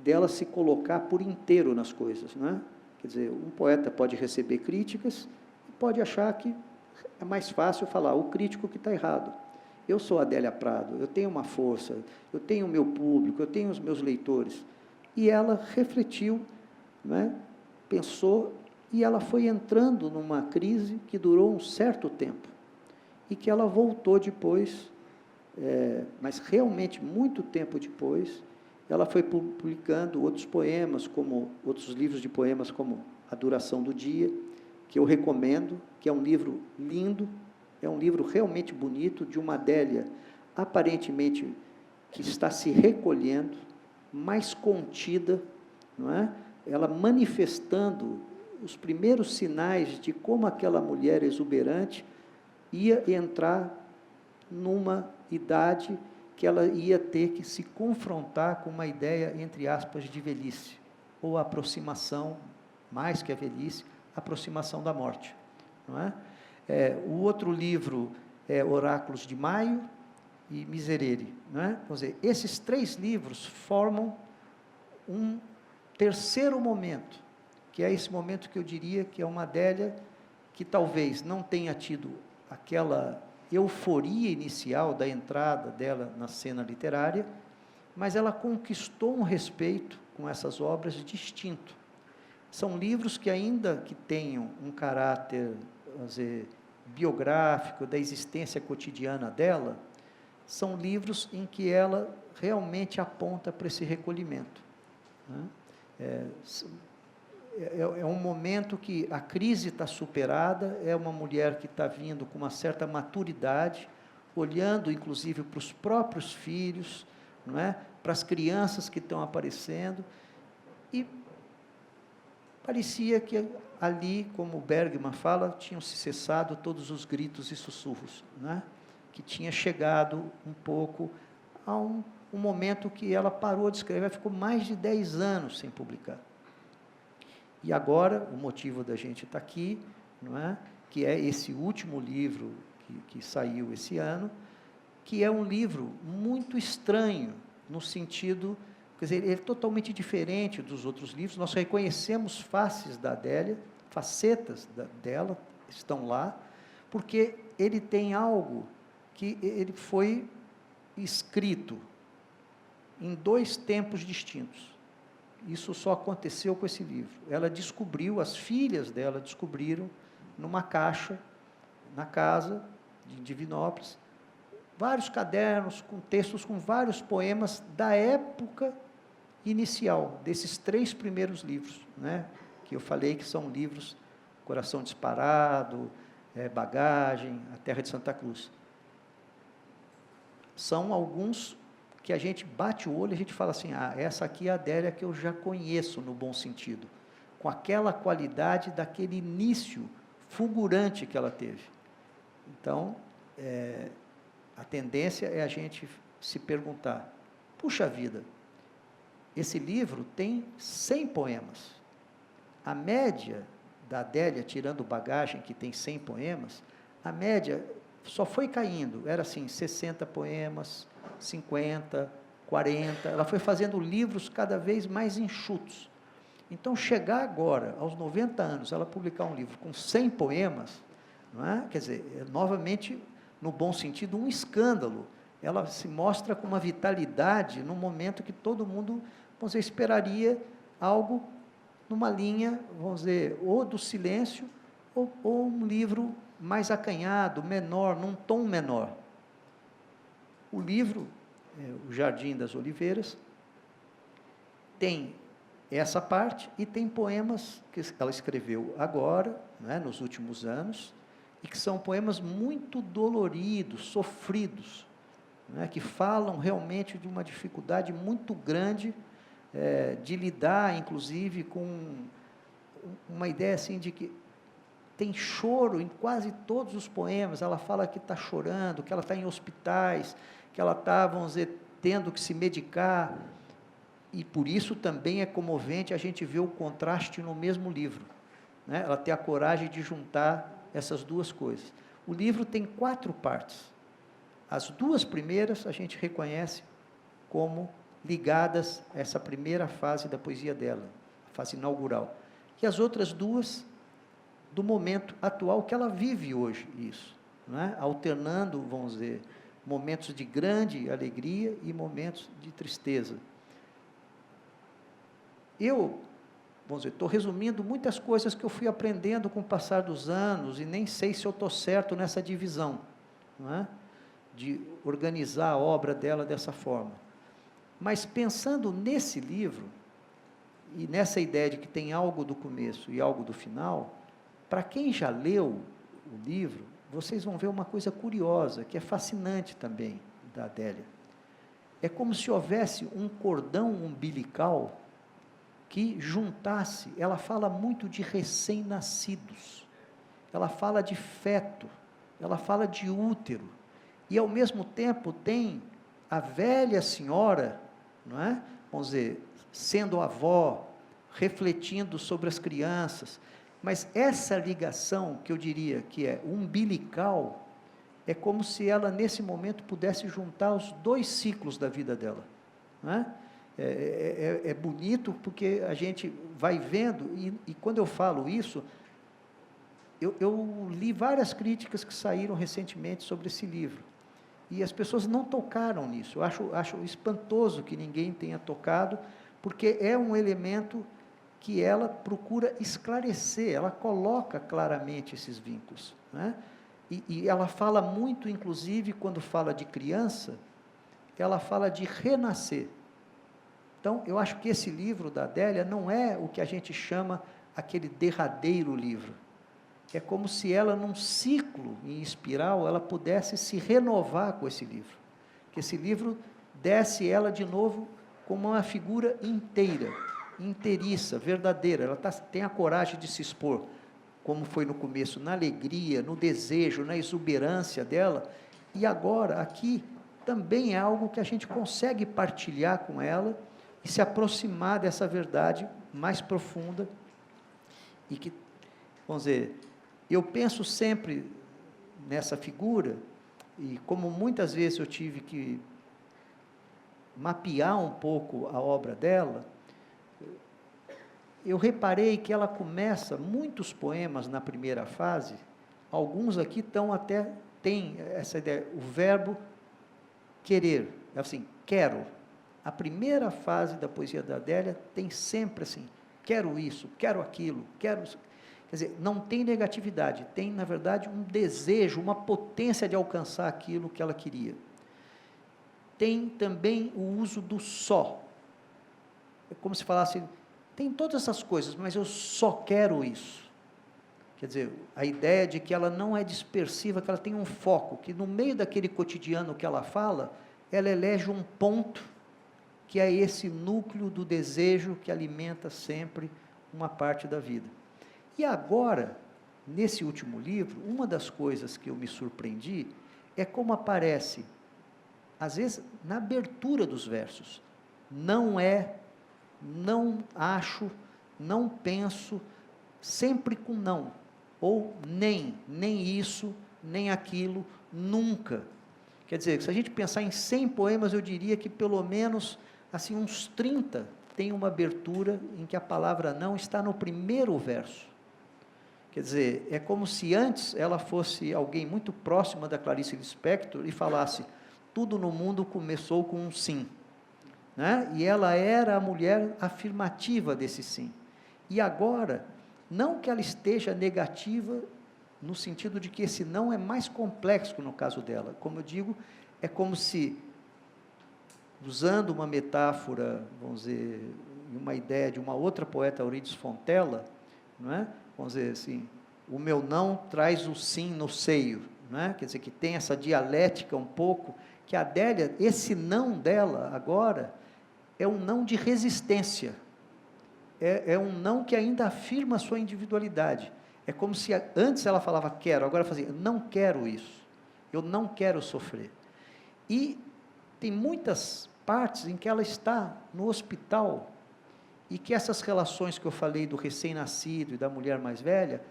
dela se colocar por inteiro nas coisas, né? Quer dizer, um poeta pode receber críticas e pode achar que é mais fácil falar, o crítico que está errado. Eu sou Adélia Prado, eu tenho uma força, eu tenho o meu público, eu tenho os meus leitores. E ela refletiu, né? Pensou, e ela foi entrando numa crise que durou um certo tempo, e que ela voltou depois, mas realmente muito tempo depois, ela foi publicando outros poemas, outros livros de poemas, como A Duração do Dia, que eu recomendo, que é um livro lindo, é um livro realmente bonito, de uma Adélia, aparentemente, que está se recolhendo, mais contida, não é? Ela manifestando os primeiros sinais de como aquela mulher exuberante ia entrar numa idade que ela ia ter que se confrontar com uma ideia, entre aspas, de velhice, ou aproximação, mais que a velhice, aproximação da morte. Não é? O outro livro é Oráculos de Maio e Miserere. Não é? Vamos dizer, esses 3 livros formam um terceiro momento, que é esse momento que eu diria que é uma Adélia que talvez não tenha tido aquela euforia inicial da entrada dela na cena literária, mas ela conquistou um respeito com essas obras distinto. São livros que, ainda que tenham um caráter, vamos dizer, biográfico, da existência cotidiana dela, são livros em que ela realmente aponta para esse recolhimento, né? É um momento que a crise está superada, é uma mulher que está vindo com uma certa maturidade, olhando inclusive para os próprios filhos, não é? Para as crianças que estão aparecendo, e parecia que ali, como Bergman fala, tinham se cessado todos os gritos e sussurros, não é? Que tinha chegado um pouco a um momento que ela parou de escrever, ficou mais de 10 anos sem publicar. E agora, o motivo da gente estar aqui, não é? Que é esse último livro que saiu esse ano, que é um livro muito estranho, no sentido, quer dizer, ele é totalmente diferente dos outros livros. Nós reconhecemos faces da Adélia, facetas dela estão lá, porque ele tem algo que ele foi escrito em 2 tempos distintos. Isso só aconteceu com esse livro. Ela descobriu, as filhas dela descobriram, numa caixa, na casa de Divinópolis, vários cadernos com textos, com vários poemas da época inicial, desses 3 primeiros livros, né? Que eu falei que são livros Coração Disparado, Bagagem, A Terra de Santa Cruz. São alguns que a gente bate o olho e a gente fala assim, essa aqui é a Adélia que eu já conheço, no bom sentido, com aquela qualidade daquele início fulgurante que ela teve. Então, a tendência é a gente se perguntar, puxa vida, esse livro tem 100 poemas. A média da Adélia, tirando Bagagem, que tem 100 poemas, a média só foi caindo, era assim, 60 poemas, 50, 40, ela foi fazendo livros cada vez mais enxutos. Então, chegar agora, aos 90 anos, ela publicar um livro com 100 poemas, não é? Quer dizer, novamente, no bom sentido, um escândalo. Ela se mostra com uma vitalidade num momento que todo mundo, vamos dizer, esperaria algo numa linha, vamos dizer, ou do silêncio, ou um livro mais acanhado, menor, num tom menor. O livro, O Jardim das Oliveiras, tem essa parte e tem poemas que ela escreveu agora, né, nos últimos anos, e que são poemas muito doloridos, sofridos, né, que falam realmente de uma dificuldade muito grande de lidar, inclusive, com uma ideia assim de que tem choro em quase todos os poemas. Ela fala que está chorando, que ela está em hospitais, que ela está, vamos dizer, tendo que se medicar, e por isso também é comovente a gente ver o contraste no mesmo livro, né? Ela ter a coragem de juntar essas duas coisas. O livro tem 4 partes. As duas primeiras a gente reconhece como ligadas a essa primeira fase da poesia dela, a fase inaugural. E as outras duas, do momento atual que ela vive hoje, isso, não é? Alternando, vamos dizer, momentos de grande alegria e momentos de tristeza. Eu, vamos dizer, estou resumindo muitas coisas que eu fui aprendendo com o passar dos anos, e nem sei se eu estou certo nessa divisão, não é? De organizar a obra dela dessa forma. Mas pensando nesse livro, e nessa ideia de que tem algo do começo e algo do final, para quem já leu o livro, vocês vão ver uma coisa curiosa, que é fascinante também, da Adélia. É como se houvesse um cordão umbilical que juntasse, ela fala muito de recém-nascidos, ela fala de feto, ela fala de útero, e ao mesmo tempo tem a velha senhora, não é? Vamos dizer, sendo avó, refletindo sobre as crianças, mas essa ligação, que eu diria que é umbilical, é como se ela nesse momento pudesse juntar os dois ciclos da vida dela, não é? É bonito porque a gente vai vendo, e quando eu falo isso, eu li várias críticas que saíram recentemente sobre esse livro, e as pessoas não tocaram nisso. Eu acho espantoso que ninguém tenha tocado, porque é um elemento que ela procura esclarecer, ela coloca claramente esses vínculos, né? E ela fala muito, inclusive, quando fala de criança, ela fala de renascer. Então, eu acho que esse livro da Adélia não é o que a gente chama aquele derradeiro livro. É como se ela, num ciclo em espiral, ela pudesse se renovar com esse livro. Que esse livro desse ela de novo como uma figura inteira, inteiriça, verdadeira. Ela tem a coragem de se expor, como foi no começo, na alegria, no desejo, na exuberância dela. E agora, aqui, também é algo que a gente consegue partilhar com ela e se aproximar dessa verdade mais profunda, e que, vamos dizer, eu penso sempre nessa figura, e como muitas vezes eu tive que mapear um pouco a obra dela, eu reparei que ela começa muitos poemas na primeira fase, alguns aqui tem essa ideia, o verbo querer, é assim, quero. A primeira fase da poesia da Adélia tem sempre assim, quero isso, quero aquilo, quero... Quer dizer, não tem negatividade, tem, na verdade, um desejo, uma potência de alcançar aquilo que ela queria. Tem também o uso do só. É como se falasse, tem todas essas coisas, mas eu só quero isso. Quer dizer, a ideia de que ela não é dispersiva, que ela tem um foco, que no meio daquele cotidiano que ela fala, ela elege um ponto, que é esse núcleo do desejo que alimenta sempre uma parte da vida. E agora, nesse último livro, uma das coisas que eu me surpreendi é como aparece, às vezes, na abertura dos versos, não é, não acho, não penso, sempre com não, ou nem isso, nem aquilo, nunca. Quer dizer, se a gente pensar em 100 poemas, eu diria que pelo menos, assim, uns 30 tem uma abertura em que a palavra não está no primeiro verso. Quer dizer, é como se antes ela fosse alguém muito próxima da Clarice Lispector e falasse, tudo no mundo começou com um sim, né? E ela era a mulher afirmativa desse sim. E agora, não que ela esteja negativa, no sentido de que esse não é mais complexo no caso dela. Como eu digo, é como se, usando uma metáfora, vamos dizer, uma ideia de uma outra poeta, Euridice Fontella, não é? Vamos dizer assim, o meu não traz o sim no seio, não é? Quer dizer, que tem essa dialética um pouco, que a Adélia, esse não dela agora, é um não de resistência, é um não que ainda afirma a sua individualidade. É como se antes ela falava quero, agora ela fazia, não quero isso, eu não quero sofrer. E tem muitas partes em que ela está no hospital, e que essas relações que eu falei do recém-nascido e da mulher mais velha,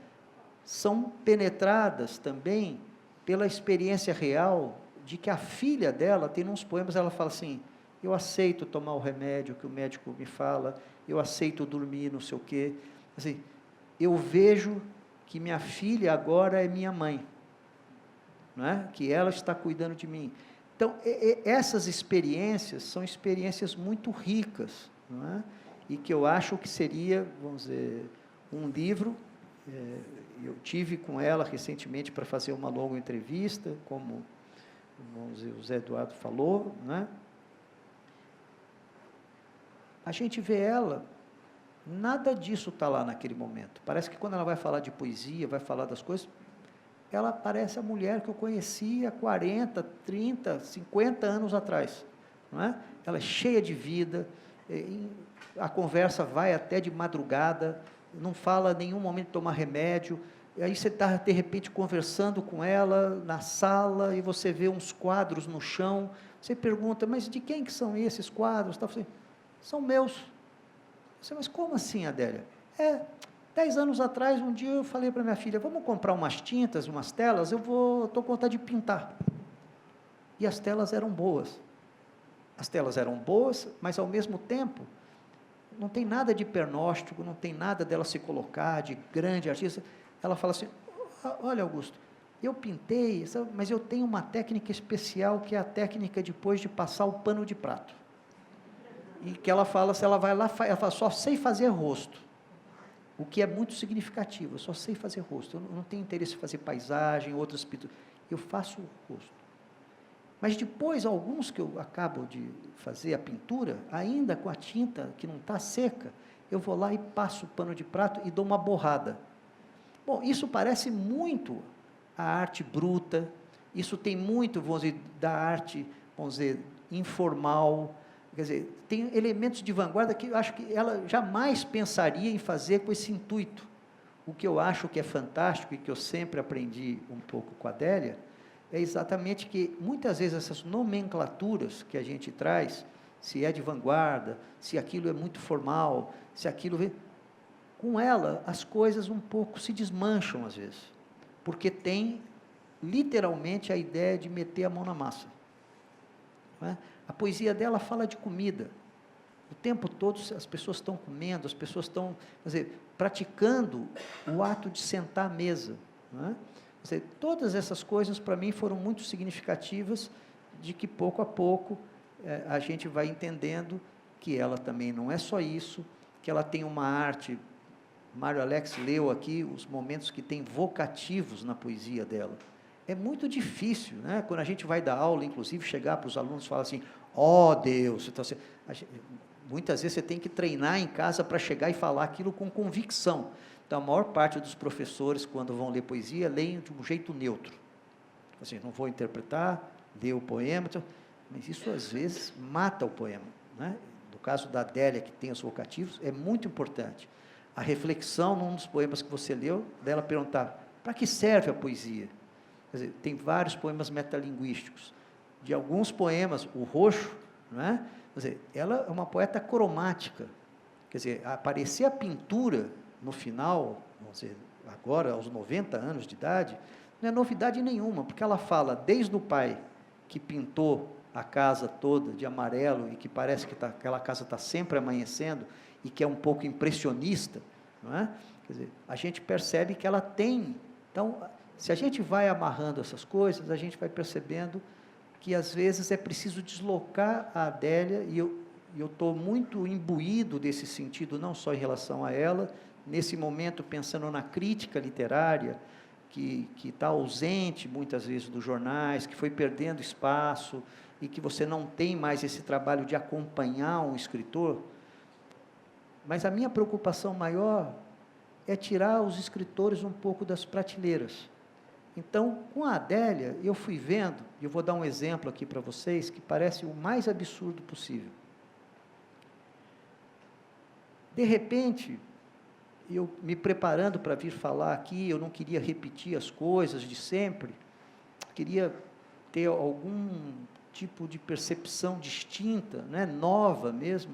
são penetradas também pela experiência real de que a filha dela, tem uns poemas, ela fala assim, eu aceito tomar o remédio que o médico me fala, eu aceito dormir, não sei o quê. Assim, eu vejo que minha filha agora é minha mãe, não é? Que ela está cuidando de mim. Então, essas experiências são experiências muito ricas, não é? E que eu acho que seria, vamos dizer, um livro. Eu tive com ela recentemente para fazer uma longa entrevista, como vamos dizer, o Zé Eduardo falou, né? A gente vê ela, nada disso está lá naquele momento. Parece que quando ela vai falar de poesia, vai falar das coisas, ela parece a mulher que eu conhecia 40, 30, 50 anos atrás, não é? Ela é cheia de vida, a conversa vai até de madrugada, não fala em nenhum momento de tomar remédio, e aí você está, de repente, conversando com ela na sala, e você vê uns quadros no chão, você pergunta, mas de quem que são esses quadros? Tá, assim, são meus. Você, mas como assim, Adélia? 10 anos atrás, um dia eu falei para minha filha, vamos comprar umas tintas, umas telas, estou com vontade de pintar. E as telas eram boas. As telas eram boas, mas ao mesmo tempo, não tem nada de pernóstico, não tem nada dela se colocar de grande artista. Ela fala assim, olha, Augusto, eu pintei, mas eu tenho uma técnica especial, que é a técnica depois de passar o pano de prato. E que ela fala, se ela vai lá, ela fala, só sei fazer rosto. O que é muito significativo, eu só sei fazer rosto. Eu não tenho interesse em fazer paisagem, outras pinturas. Eu faço o rosto. Mas depois, alguns que eu acabo de fazer a pintura, ainda com a tinta que não está seca, eu vou lá e passo o pano de prato e dou uma borrada. Bom, isso parece muito a arte bruta, isso tem muito, vamos dizer, da arte, vamos dizer, informal, quer dizer, tem elementos de vanguarda que eu acho que ela jamais pensaria em fazer com esse intuito. O que eu acho que é fantástico e que eu sempre aprendi um pouco com a Adélia, é exatamente que, muitas vezes, essas nomenclaturas que a gente traz, se é de vanguarda, se aquilo é muito formal, se aquilo... Com ela, as coisas um pouco se desmancham, às vezes, porque tem, literalmente, a ideia de meter a mão na massa. Não é? A poesia dela fala de comida. O tempo todo as pessoas estão comendo, as pessoas estão, quer dizer, praticando o ato de sentar à mesa. Não é? Quer dizer, todas essas coisas, para mim, foram muito significativas, de que, pouco a pouco, a gente vai entendendo que ela também não é só isso, que ela tem uma arte... Mário Alex leu aqui os momentos que tem vocativos na poesia dela. É muito difícil, né? Quando a gente vai dar aula, inclusive, chegar para os alunos e falar assim, Deus, então, muitas vezes você tem que treinar em casa para chegar e falar aquilo com convicção. Então, a maior parte dos professores, quando vão ler poesia, leem de um jeito neutro. Assim, não vou interpretar, ler o poema, mas isso, às vezes, mata o poema, né? No caso da Adélia, que tem os vocativos, é muito importante. A reflexão, num dos poemas que você leu, dela perguntar, para que serve a poesia? Quer dizer, tem vários poemas metalinguísticos. De alguns poemas, o Roxo, não é? Quer dizer, ela é uma poeta cromática. Quer dizer, aparecer a pintura no final, vamos dizer, agora, aos 90 anos de idade, não é novidade nenhuma, porque ela fala desde o pai que pintou a casa toda de amarelo e que parece que aquela casa está sempre amanhecendo, e que é um pouco impressionista, não é? Quer dizer, a gente percebe que ela tem... Então, se a gente vai amarrando essas coisas, a gente vai percebendo que, às vezes, é preciso deslocar a Adélia, e eu estou muito imbuído desse sentido, não só em relação a ela, nesse momento, pensando na crítica literária, que está ausente, muitas vezes, dos jornais, que foi perdendo espaço, e que você não tem mais esse trabalho de acompanhar um escritor. Mas a minha preocupação maior é tirar os escritores um pouco das prateleiras. Então, com a Adélia, eu fui vendo, e eu vou dar um exemplo aqui para vocês, que parece o mais absurdo possível. De repente, eu me preparando para vir falar aqui, eu não queria repetir as coisas de sempre, queria ter algum tipo de percepção distinta, né, nova mesmo.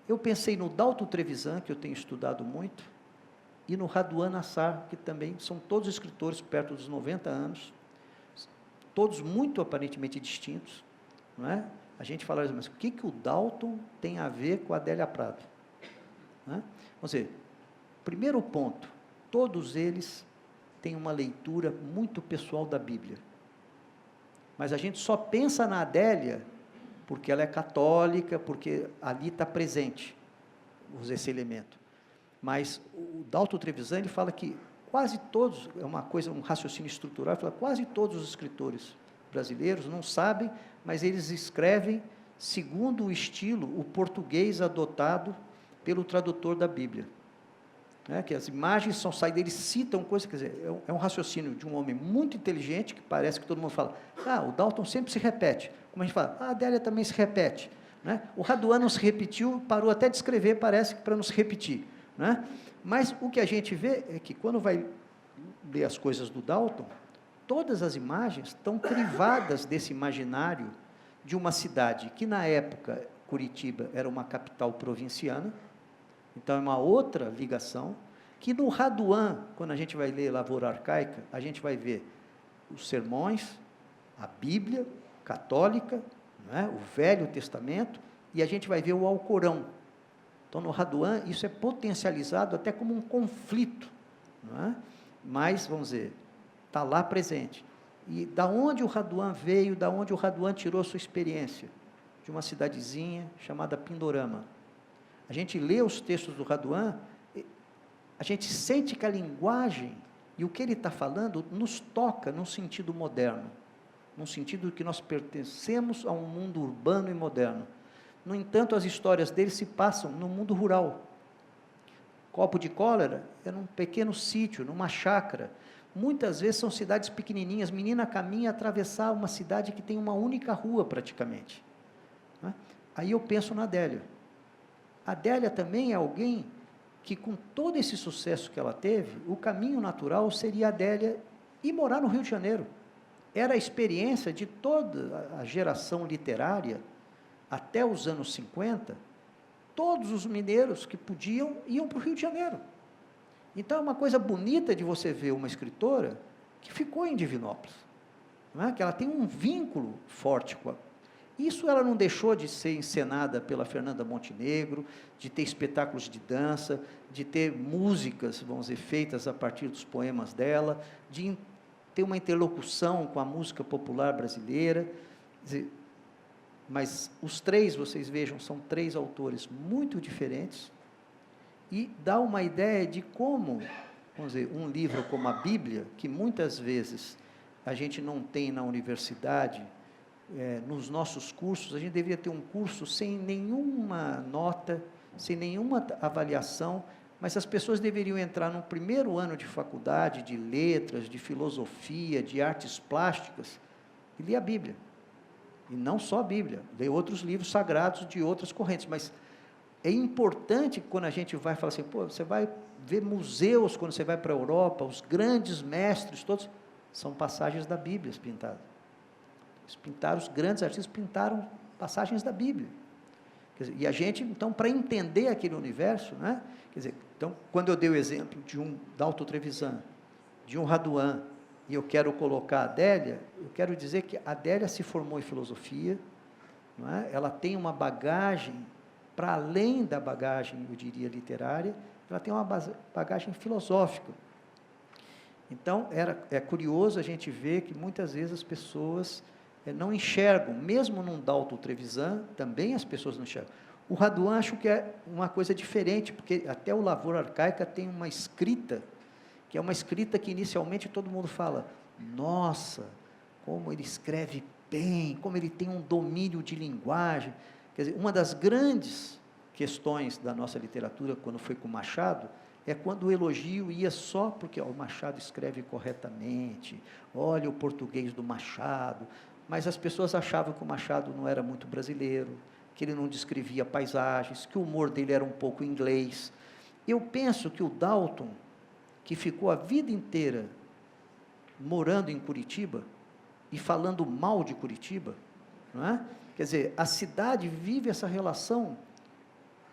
Eu pensei no Dalton Trevisan, que eu tenho estudado muito, e no Raduan Nassar, que também são todos escritores perto dos 90 anos, todos muito aparentemente distintos, não é? A gente fala, mas o que o Dalton tem a ver com a Adélia Prado? Não é? Vamos dizer, primeiro ponto, todos eles têm uma leitura muito pessoal da Bíblia. Mas a gente só pensa na Adélia porque ela é católica, porque ali está presente esse elemento. Mas o Dalton Trevisan, ele fala que quase todos, é uma coisa, um raciocínio estrutural, ele fala, quase todos os escritores brasileiros não sabem, mas eles escrevem segundo o estilo, o português adotado pelo tradutor da Bíblia. Que as imagens são saídas, eles citam coisas, quer dizer, é um raciocínio de um homem muito inteligente, que parece que todo mundo fala, o Dalton sempre se repete, como a gente fala, a Adélia também se repete, né? O Raduan não se repetiu, parou até de escrever, parece que para não se repetir, né? Mas o que a gente vê é que quando vai ler as coisas do Dalton, todas as imagens estão privadas desse imaginário de uma cidade que na época, Curitiba, era uma capital provinciana. Então, é uma outra ligação, que no Raduan, quando a gente vai ler Lavoura Arcaica, a gente vai ver os sermões, a Bíblia católica, né, o Velho Testamento, e a gente vai ver o Alcorão. Então, no Raduan, isso é potencializado até como um conflito, não é? Mas, vamos dizer, está lá presente. E da onde o Raduan veio, da onde o Raduan tirou sua experiência? De uma cidadezinha chamada Pindorama. A gente lê os textos do Raduan, a gente sente que a linguagem e o que ele está falando nos toca num sentido moderno, num sentido que nós pertencemos a um mundo urbano e moderno. No entanto, as histórias dele se passam no mundo rural. Copo de Cólera é num pequeno sítio, numa chácara. Muitas vezes são cidades pequenininhas, menina caminha a atravessar uma cidade que tem uma única rua praticamente. Aí eu penso na Adélia. A Adélia também é alguém que, com todo esse sucesso que ela teve, o caminho natural seria a Adélia ir morar no Rio de Janeiro. Era a experiência de toda a geração literária, até os anos 50, todos os mineiros que podiam, iam para o Rio de Janeiro. Então, é uma coisa bonita de você ver uma escritora que ficou em Divinópolis, não é? Que ela tem um vínculo forte com a... Isso ela não deixou de ser encenada pela Fernanda Montenegro, de ter espetáculos de dança, de ter músicas, vamos dizer, feitas a partir dos poemas dela, de ter uma interlocução com a música popular brasileira. Quer dizer, mas os três, vocês vejam, são três autores muito diferentes, e dá uma ideia de como, vamos dizer, um livro como a Bíblia, que muitas vezes a gente não tem na universidade, nos nossos cursos, a gente deveria ter um curso sem nenhuma nota, sem nenhuma avaliação, mas as pessoas deveriam entrar no primeiro ano de faculdade, de letras, de filosofia, de artes plásticas, e ler a Bíblia. E não só a Bíblia, ler outros livros sagrados de outras correntes, mas é importante que quando a gente vai falar assim, você vai ver museus quando você vai para a Europa, os grandes mestres, todos, são passagens da Bíblia pintadas. Os grandes artistas pintaram passagens da Bíblia. Quer dizer, e a gente, então, para entender aquele universo, né? Quer dizer, então, quando eu dei o exemplo de um Dalton Trevisan, de um Raduan, e eu quero colocar a Adélia, eu quero dizer que a Adélia se formou em filosofia, não é? Ela tem uma bagagem, para além da bagagem, eu diria, literária, ela tem uma bagagem filosófica. Então, é curioso a gente ver que muitas vezes as pessoas não enxergam, mesmo num Dalton Trevisan, também as pessoas não enxergam. O Raduan acho que é uma coisa diferente, porque até o Lavoura Arcaica tem uma escrita, que é uma escrita que inicialmente todo mundo fala, nossa, como ele escreve bem, como ele tem um domínio de linguagem. Quer dizer, uma das grandes questões da nossa literatura, quando foi com Machado, é quando o elogio ia só porque o Machado escreve corretamente, olha o português do Machado, mas as pessoas achavam que o Machado não era muito brasileiro, que ele não descrevia paisagens, que o humor dele era um pouco inglês. Eu penso que o Dalton, que ficou a vida inteira morando em Curitiba e falando mal de Curitiba, não é? Quer dizer, a cidade vive essa relação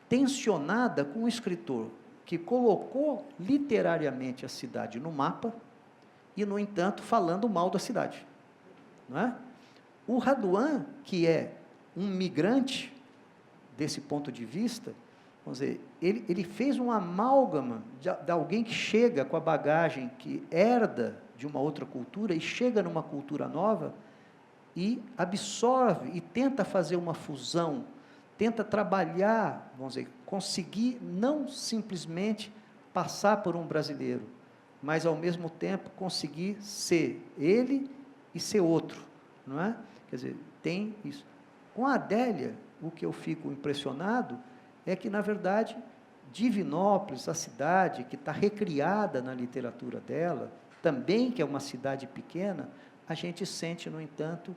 tensionada com o escritor que colocou literariamente a cidade no mapa e, no entanto, falando mal da cidade. não é? O Raduan, que é um migrante, desse ponto de vista, vamos dizer, ele fez um amálgama de alguém que chega com a bagagem que herda de uma outra cultura e chega numa cultura nova e absorve e tenta fazer uma fusão, tenta trabalhar, vamos dizer, conseguir não simplesmente passar por um brasileiro, mas ao mesmo tempo conseguir ser ele e ser outro, não é? Quer dizer, tem isso. Com a Adélia, o que eu fico impressionado é que, na verdade, Divinópolis, a cidade que está recriada na literatura dela, também que é uma cidade pequena, a gente sente, no entanto,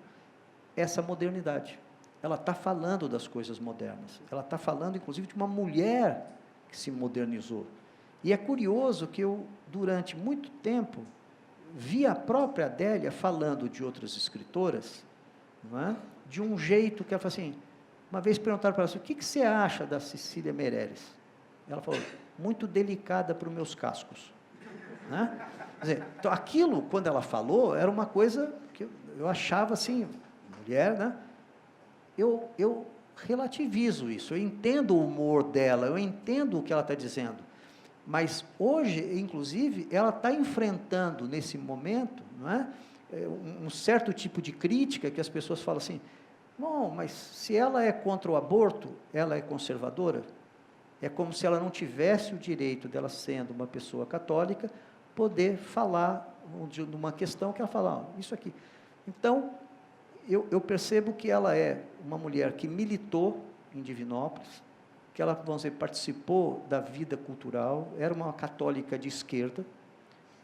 essa modernidade. Ela está falando das coisas modernas, ela está falando, inclusive, de uma mulher que se modernizou. E é curioso que eu, durante muito tempo, vi a própria Adélia falando de outras escritoras, não é? De um jeito que ela falou assim, uma vez perguntaram para ela assim, o que você acha da Cecília Meirelles? Ela falou, muito delicada para os meus cascos. Né? Quer dizer, então, aquilo, quando ela falou, era uma coisa que eu achava assim, mulher, né? Eu relativizo isso, eu entendo o humor dela, eu entendo o que ela está dizendo, mas hoje, inclusive, ela está enfrentando, nesse momento, não é? Um certo tipo de crítica que as pessoas falam assim, bom, mas se ela é contra o aborto, ela é conservadora? É como se ela não tivesse o direito dela, sendo uma pessoa católica, poder falar de uma questão que ela fala, isso aqui. Então, eu percebo que ela é uma mulher que militou em Divinópolis, que ela, vamos dizer, participou da vida cultural, era uma católica de esquerda,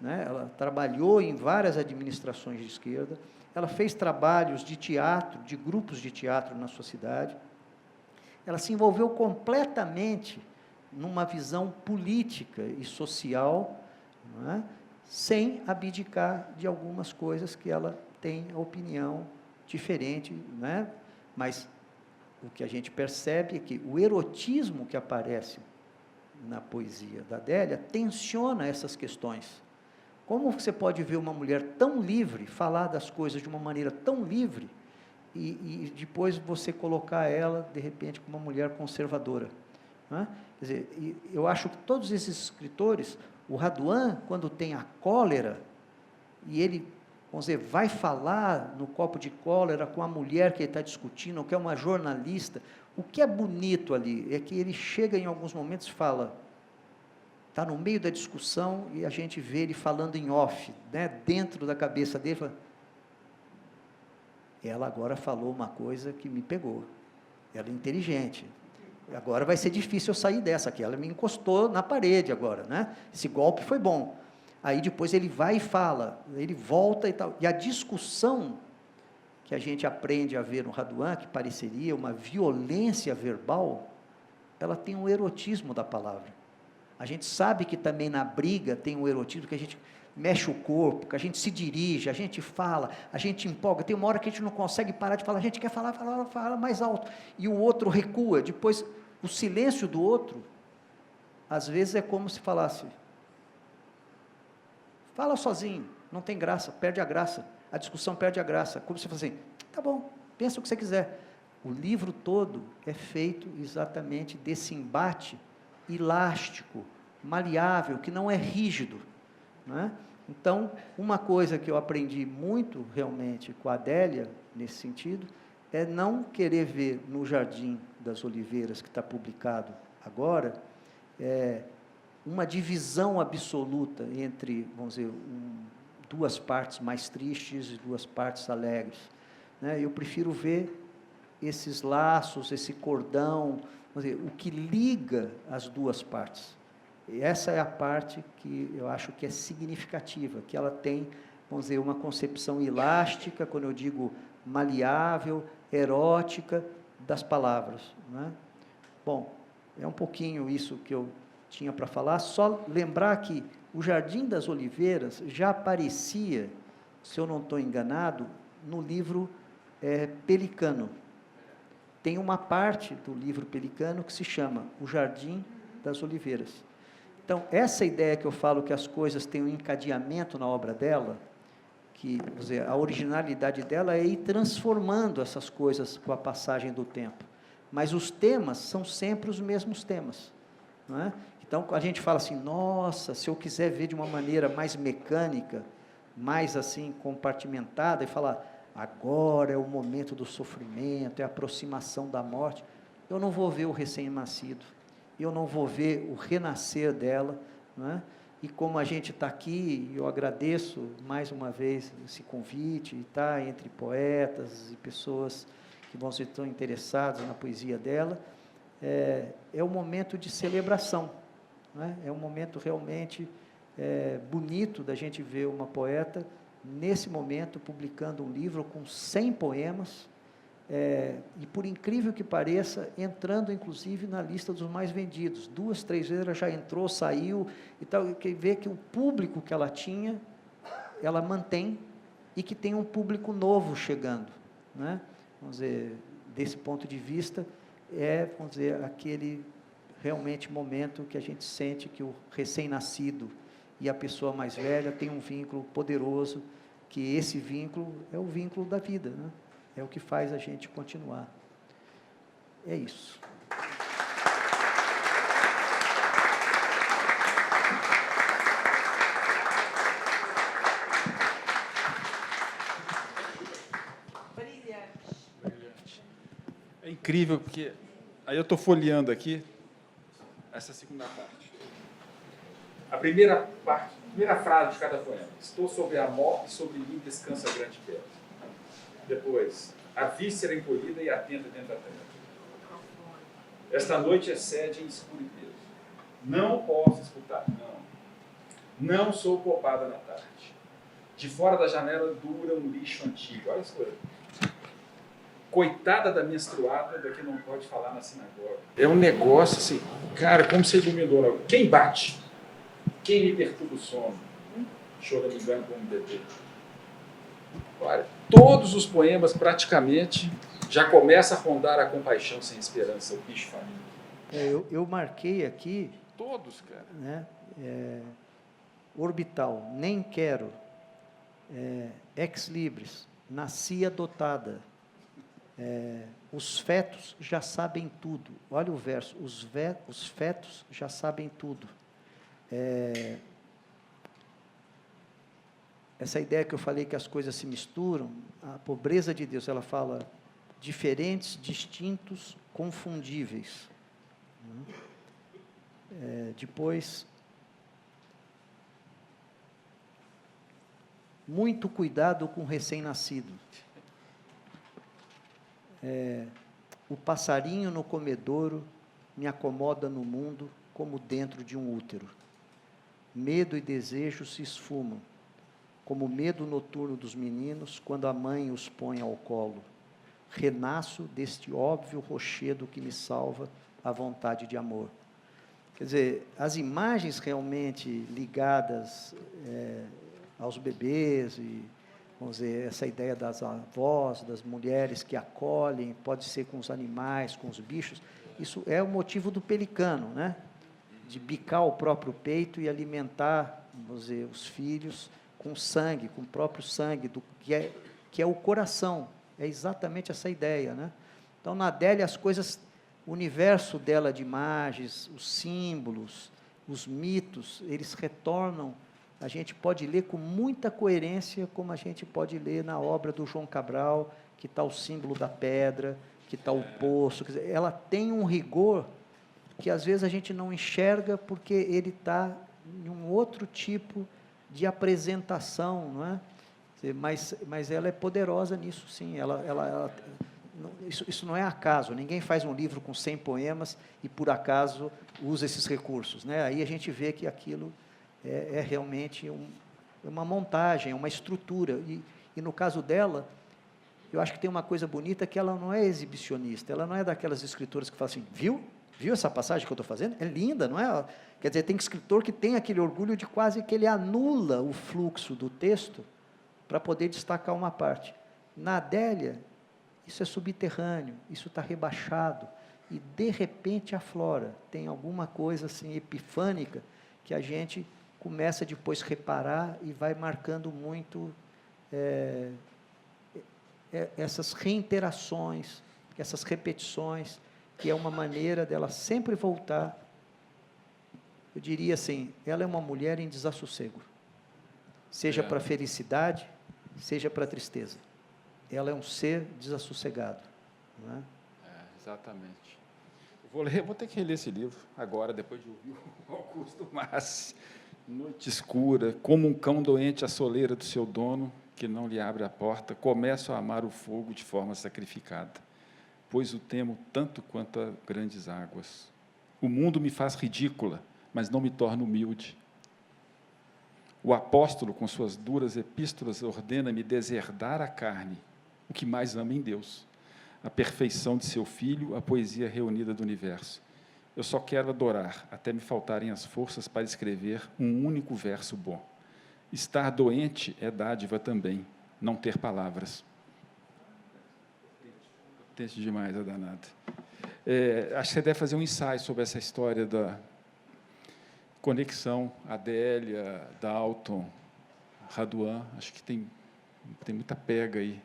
né? Ela trabalhou em várias administrações de esquerda, ela fez trabalhos de teatro, de grupos de teatro na sua cidade, ela se envolveu completamente numa visão política e social, não é? Sem abdicar de algumas coisas que ela tem a opinião diferente, né? Mas o que a gente percebe é que o erotismo que aparece na poesia da Adélia tensiona essas questões. Como você pode ver uma mulher tão livre, falar das coisas de uma maneira tão livre, e depois você colocar ela, de repente, como uma mulher conservadora? Né? Quer dizer, eu acho que todos esses escritores, o Raduan, quando tem a cólera, e ele, vamos dizer, vai falar no copo de cólera com a mulher que ele está discutindo, ou que é uma jornalista, o que é bonito ali é que ele chega em alguns momentos e fala, está no meio da discussão e a gente vê ele falando em off, né, dentro da cabeça dele, fala, ela agora falou uma coisa que me pegou, ela é inteligente, agora vai ser difícil eu sair dessa aqui, ela me encostou na parede agora, né? Esse golpe foi bom. Aí depois ele vai e fala, ele volta e tal, e a discussão que a gente aprende a ver no Raduan, que pareceria uma violência verbal, ela tem um erotismo da palavra. A gente sabe que também na briga tem um erotismo, que a gente mexe o corpo, que a gente se dirige, a gente fala, a gente empolga, tem uma hora que a gente não consegue parar de falar, a gente quer falar mais alto, e o outro recua, depois o silêncio do outro, às vezes é como se falasse, fala sozinho, não tem graça, perde a graça, a discussão perde a graça, como se fosse assim, tá bom, pensa o que você quiser. O livro todo é feito exatamente desse embate elástico, maleável, que não é rígido, não é? Então, uma coisa que eu aprendi muito, realmente, com a Adélia, nesse sentido, é não querer ver no Jardim das Oliveiras, que está publicado agora, uma divisão absoluta entre, vamos dizer, duas partes mais tristes e duas partes alegres, né? Eu prefiro ver esses laços, esse cordão, vamos dizer, o que liga as duas partes. E essa é a parte que eu acho que é significativa, que ela tem, vamos dizer, uma concepção elástica, quando eu digo maleável, erótica, das palavras, né? Bom, é um pouquinho isso que eu tinha para falar, só lembrar que o Jardim das Oliveiras já aparecia, se eu não estou enganado, no livro Pelicano. Tem uma parte do livro Pelicano que se chama O Jardim das Oliveiras. Então, essa ideia que eu falo que as coisas têm um encadeamento na obra dela, que, vamos dizer, a originalidade dela é ir transformando essas coisas com a passagem do tempo. Mas os temas são sempre os mesmos temas, não é? Então, a gente fala assim, nossa, se eu quiser ver de uma maneira mais mecânica, mais assim, compartimentada, e falar, agora é o momento do sofrimento, é a aproximação da morte, eu não vou ver o recém-nascido, eu não vou ver o renascer dela, não é? E como a gente está aqui, eu agradeço mais uma vez esse convite, estar entre poetas e pessoas que vão ser tão interessados na poesia dela, é um momento de celebração, não é? É um momento realmente bonito da gente ver uma poeta, nesse momento, publicando um livro com 100 poemas, e por incrível que pareça, entrando inclusive na lista dos mais vendidos, 2, 3 vezes ela já entrou, saiu, e tal, que vê que o público que ela tinha, ela mantém, e que tem um público novo chegando, né? Vamos dizer, desse ponto de vista, vamos dizer, aquele realmente momento que a gente sente que o recém-nascido e a pessoa mais velha tem um vínculo poderoso, que esse vínculo é o vínculo da vida, né? É o que faz a gente continuar. É isso. Brilhante. É incrível, porque aí eu estou folheando aqui essa segunda parte. A primeira frase de cada poema. Estou sobre a morte e sobre mim descansa a grande pedra. Depois, a víscera encolhida e atenta dentro da terra. Esta noite excede em escuro e peso. Não posso escutar, não. Não sou poupada na tarde. De fora da janela dura um lixo antigo. Olha as coisas. Coitada da menstruada, da que não pode falar na sinagoga. É um negócio assim, cara, como você iluminou. Quem bate? Quem me perturba o sono? Chora me engano como um bebê. Olha, todos os poemas praticamente já começam a rondar a compaixão sem esperança, o bicho faminto. Eu marquei aqui... Todos, cara. Né, orbital, nem quero. Ex libris, nasci adotada. Os fetos já sabem tudo. Olha o verso, os fetos já sabem tudo. Essa ideia que eu falei que as coisas se misturam, a pobreza de Deus, ela fala diferentes, distintos, confundíveis. Depois, muito cuidado com o recém-nascido. O passarinho no comedouro me acomoda no mundo como dentro de um útero. Medo e desejo se esfumam, como o medo noturno dos meninos, quando a mãe os põe ao colo. Renasço deste óbvio rochedo que me salva a vontade de amor. Quer dizer, as imagens realmente ligadas aos bebês, e, vamos dizer, essa ideia das avós, das mulheres que acolhem, pode ser com os animais, com os bichos, isso é o motivo do pelicano, né? De bicar o próprio peito e alimentar, vamos dizer, os filhos com sangue, com o próprio sangue, que é o coração. É exatamente essa ideia, né? Então, na Adélia, as coisas, o universo dela de imagens, os símbolos, os mitos, eles retornam, a gente pode ler com muita coerência, como a gente pode ler na obra do João Cabral, que está o símbolo da pedra, que está o poço, quer dizer, ela tem um rigor que às vezes a gente não enxerga porque ele está em um outro tipo de apresentação, não é? Mas ela é poderosa nisso, sim. Isso não é acaso. Ninguém faz um livro com 100 poemas e, por acaso, usa esses recursos, né? Aí a gente vê que aquilo é realmente uma montagem, uma estrutura. E, no caso dela, eu acho que tem uma coisa bonita, que ela não é exibicionista, ela não é daquelas escritoras que falam assim, viu essa passagem que eu estou fazendo? É linda, não é? Quer dizer, tem escritor que tem aquele orgulho de quase que ele anula o fluxo do texto para poder destacar uma parte. Na Adélia, isso é subterrâneo, isso está rebaixado, e de repente aflora, tem alguma coisa assim epifânica, que a gente começa depois a reparar e vai marcando muito essas reinterações, essas repetições, que é uma maneira dela sempre voltar. Eu diria assim, ela é uma mulher em desassossego, seja para a felicidade, seja para a tristeza. Ela é um ser desassossegado. Não é? Exatamente. Vou ter que reler esse livro agora, depois de ouvir o Augusto Massi. Noite escura, como um cão doente à soleira do seu dono, que não lhe abre a porta, começo a amar o fogo de forma sacrificada, pois o temo tanto quanto a grandes águas. O mundo me faz ridícula, mas não me torna humilde. O apóstolo, com suas duras epístolas, ordena-me deserdar a carne, o que mais ama em Deus, a perfeição de seu Filho, a poesia reunida do universo. Eu só quero adorar, até me faltarem as forças para escrever um único verso bom. Estar doente é dádiva também, não ter palavras. Potente demais a danada. Acho que você deve fazer um ensaio sobre essa história da conexão Adélia, Dalton, Raduan. Acho que tem muita pega aí,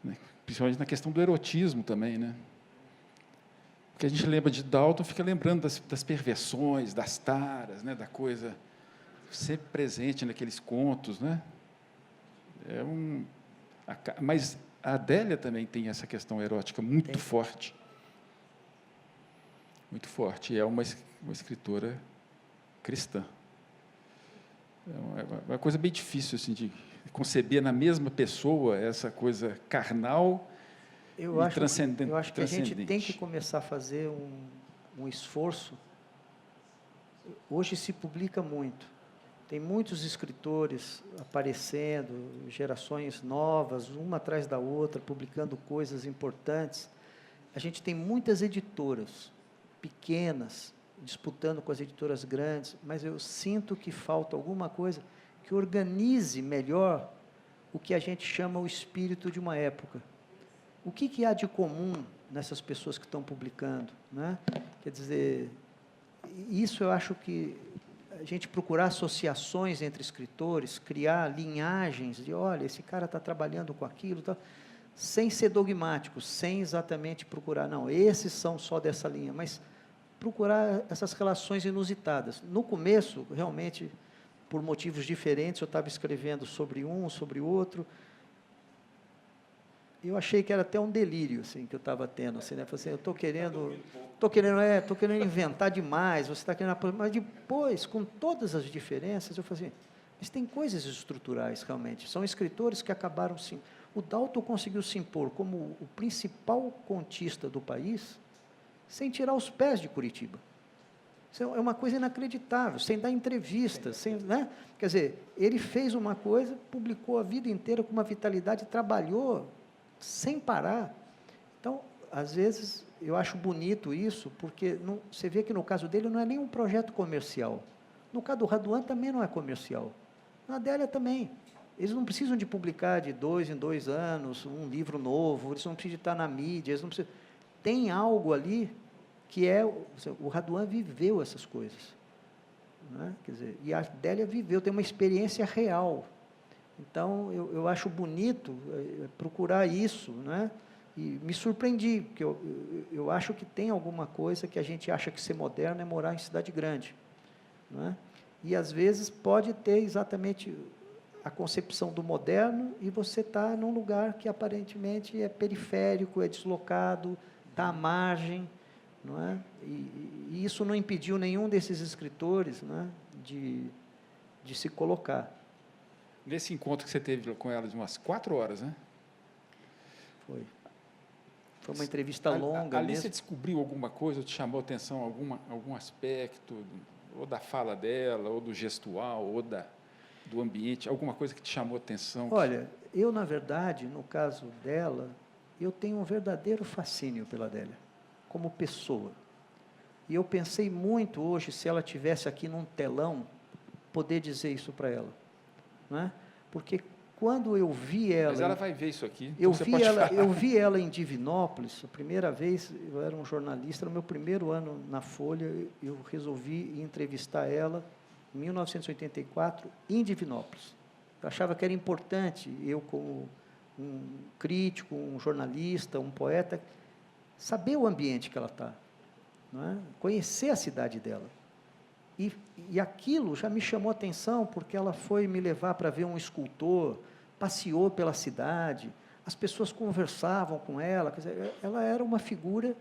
né? Principalmente na questão do erotismo também, né? Porque a gente lembra de Dalton, fica lembrando das perversões, das taras, né? Da coisa sempre presente naqueles contos, né? Mas a Adélia também tem essa questão erótica muito forte. Muito forte. É uma escritora cristã. É uma coisa bem difícil assim, de conceber na mesma pessoa essa coisa carnal e transcendente. Eu acho que a gente tem que começar a fazer um esforço. Hoje se publica muito. Tem muitos escritores aparecendo, gerações novas, uma atrás da outra, publicando coisas importantes. A gente tem muitas editoras pequenas, disputando com as editoras grandes, mas eu sinto que falta alguma coisa que organize melhor o que a gente chama o espírito de uma época. O que há de comum nessas pessoas que estão publicando, né? Quer dizer, isso eu acho que a gente procurar associações entre escritores, criar linhagens de, olha, esse cara está trabalhando com aquilo, tá, sem ser dogmático, sem exatamente procurar, não, esses são só dessa linha, mas procurar essas relações inusitadas. No começo, realmente, por motivos diferentes, eu estava escrevendo sobre um, sobre outro. Eu achei que era até um delírio, assim, que eu estava tendo, assim, né? Falei assim, eu estou querendo inventar demais, você está querendo... Mas depois, com todas as diferenças, eu falei assim, mas tem coisas estruturais, realmente. São escritores que acabaram... O Dalton conseguiu se impor como o principal contista do país, sem tirar os pés de Curitiba. Isso é uma coisa inacreditável, sem dar entrevistas, sem, né? Quer dizer, ele fez uma coisa, publicou a vida inteira com uma vitalidade, trabalhou sem parar. Então, às vezes, eu acho bonito isso, porque você vê que no caso dele não é nem um projeto comercial. No caso do Raduan também não é comercial. Na Adélia também. Eles não precisam de publicar de 2 em 2 anos um livro novo, eles não precisam de estar na mídia, eles não precisam... Tem algo ali que é... O Raduan viveu essas coisas. Né? Quer dizer, e a Adélia viveu, tem uma experiência real. Então, eu acho bonito procurar isso, né? E me surpreendi, porque eu acho que tem alguma coisa que a gente acha que ser moderno é morar em cidade grande. Né? E, às vezes, pode ter exatamente a concepção do moderno e você está num lugar que, aparentemente, é periférico, é deslocado, está à margem. Não é? E isso não impediu nenhum desses escritores, né, de se colocar. Nesse encontro que você teve com ela de umas 4 horas, né? Foi uma entrevista longa. Ali mesmo. você descobriu alguma coisa, ou te chamou a atenção algum aspecto, ou da fala dela, ou do gestual, ou do ambiente, alguma coisa que te chamou a atenção? Olha, eu, na verdade, no caso dela, eu tenho um verdadeiro fascínio pela Adélia, como pessoa. E eu pensei muito hoje, se ela tivesse aqui num telão, poder dizer isso para ela. Não é? Porque quando eu vi ela... Mas ela vai ver isso aqui. Eu vi ela em Divinópolis, a primeira vez, eu era um jornalista, no meu primeiro ano na Folha, eu resolvi entrevistar ela em 1984, em Divinópolis. Eu achava que era importante, eu como um crítico, um jornalista, um poeta, saber o ambiente que ela está, não é? Conhecer a cidade dela. E aquilo já me chamou a atenção, porque ela foi me levar para ver um escultor, passeou pela cidade, as pessoas conversavam com ela, quer dizer, ela era uma figura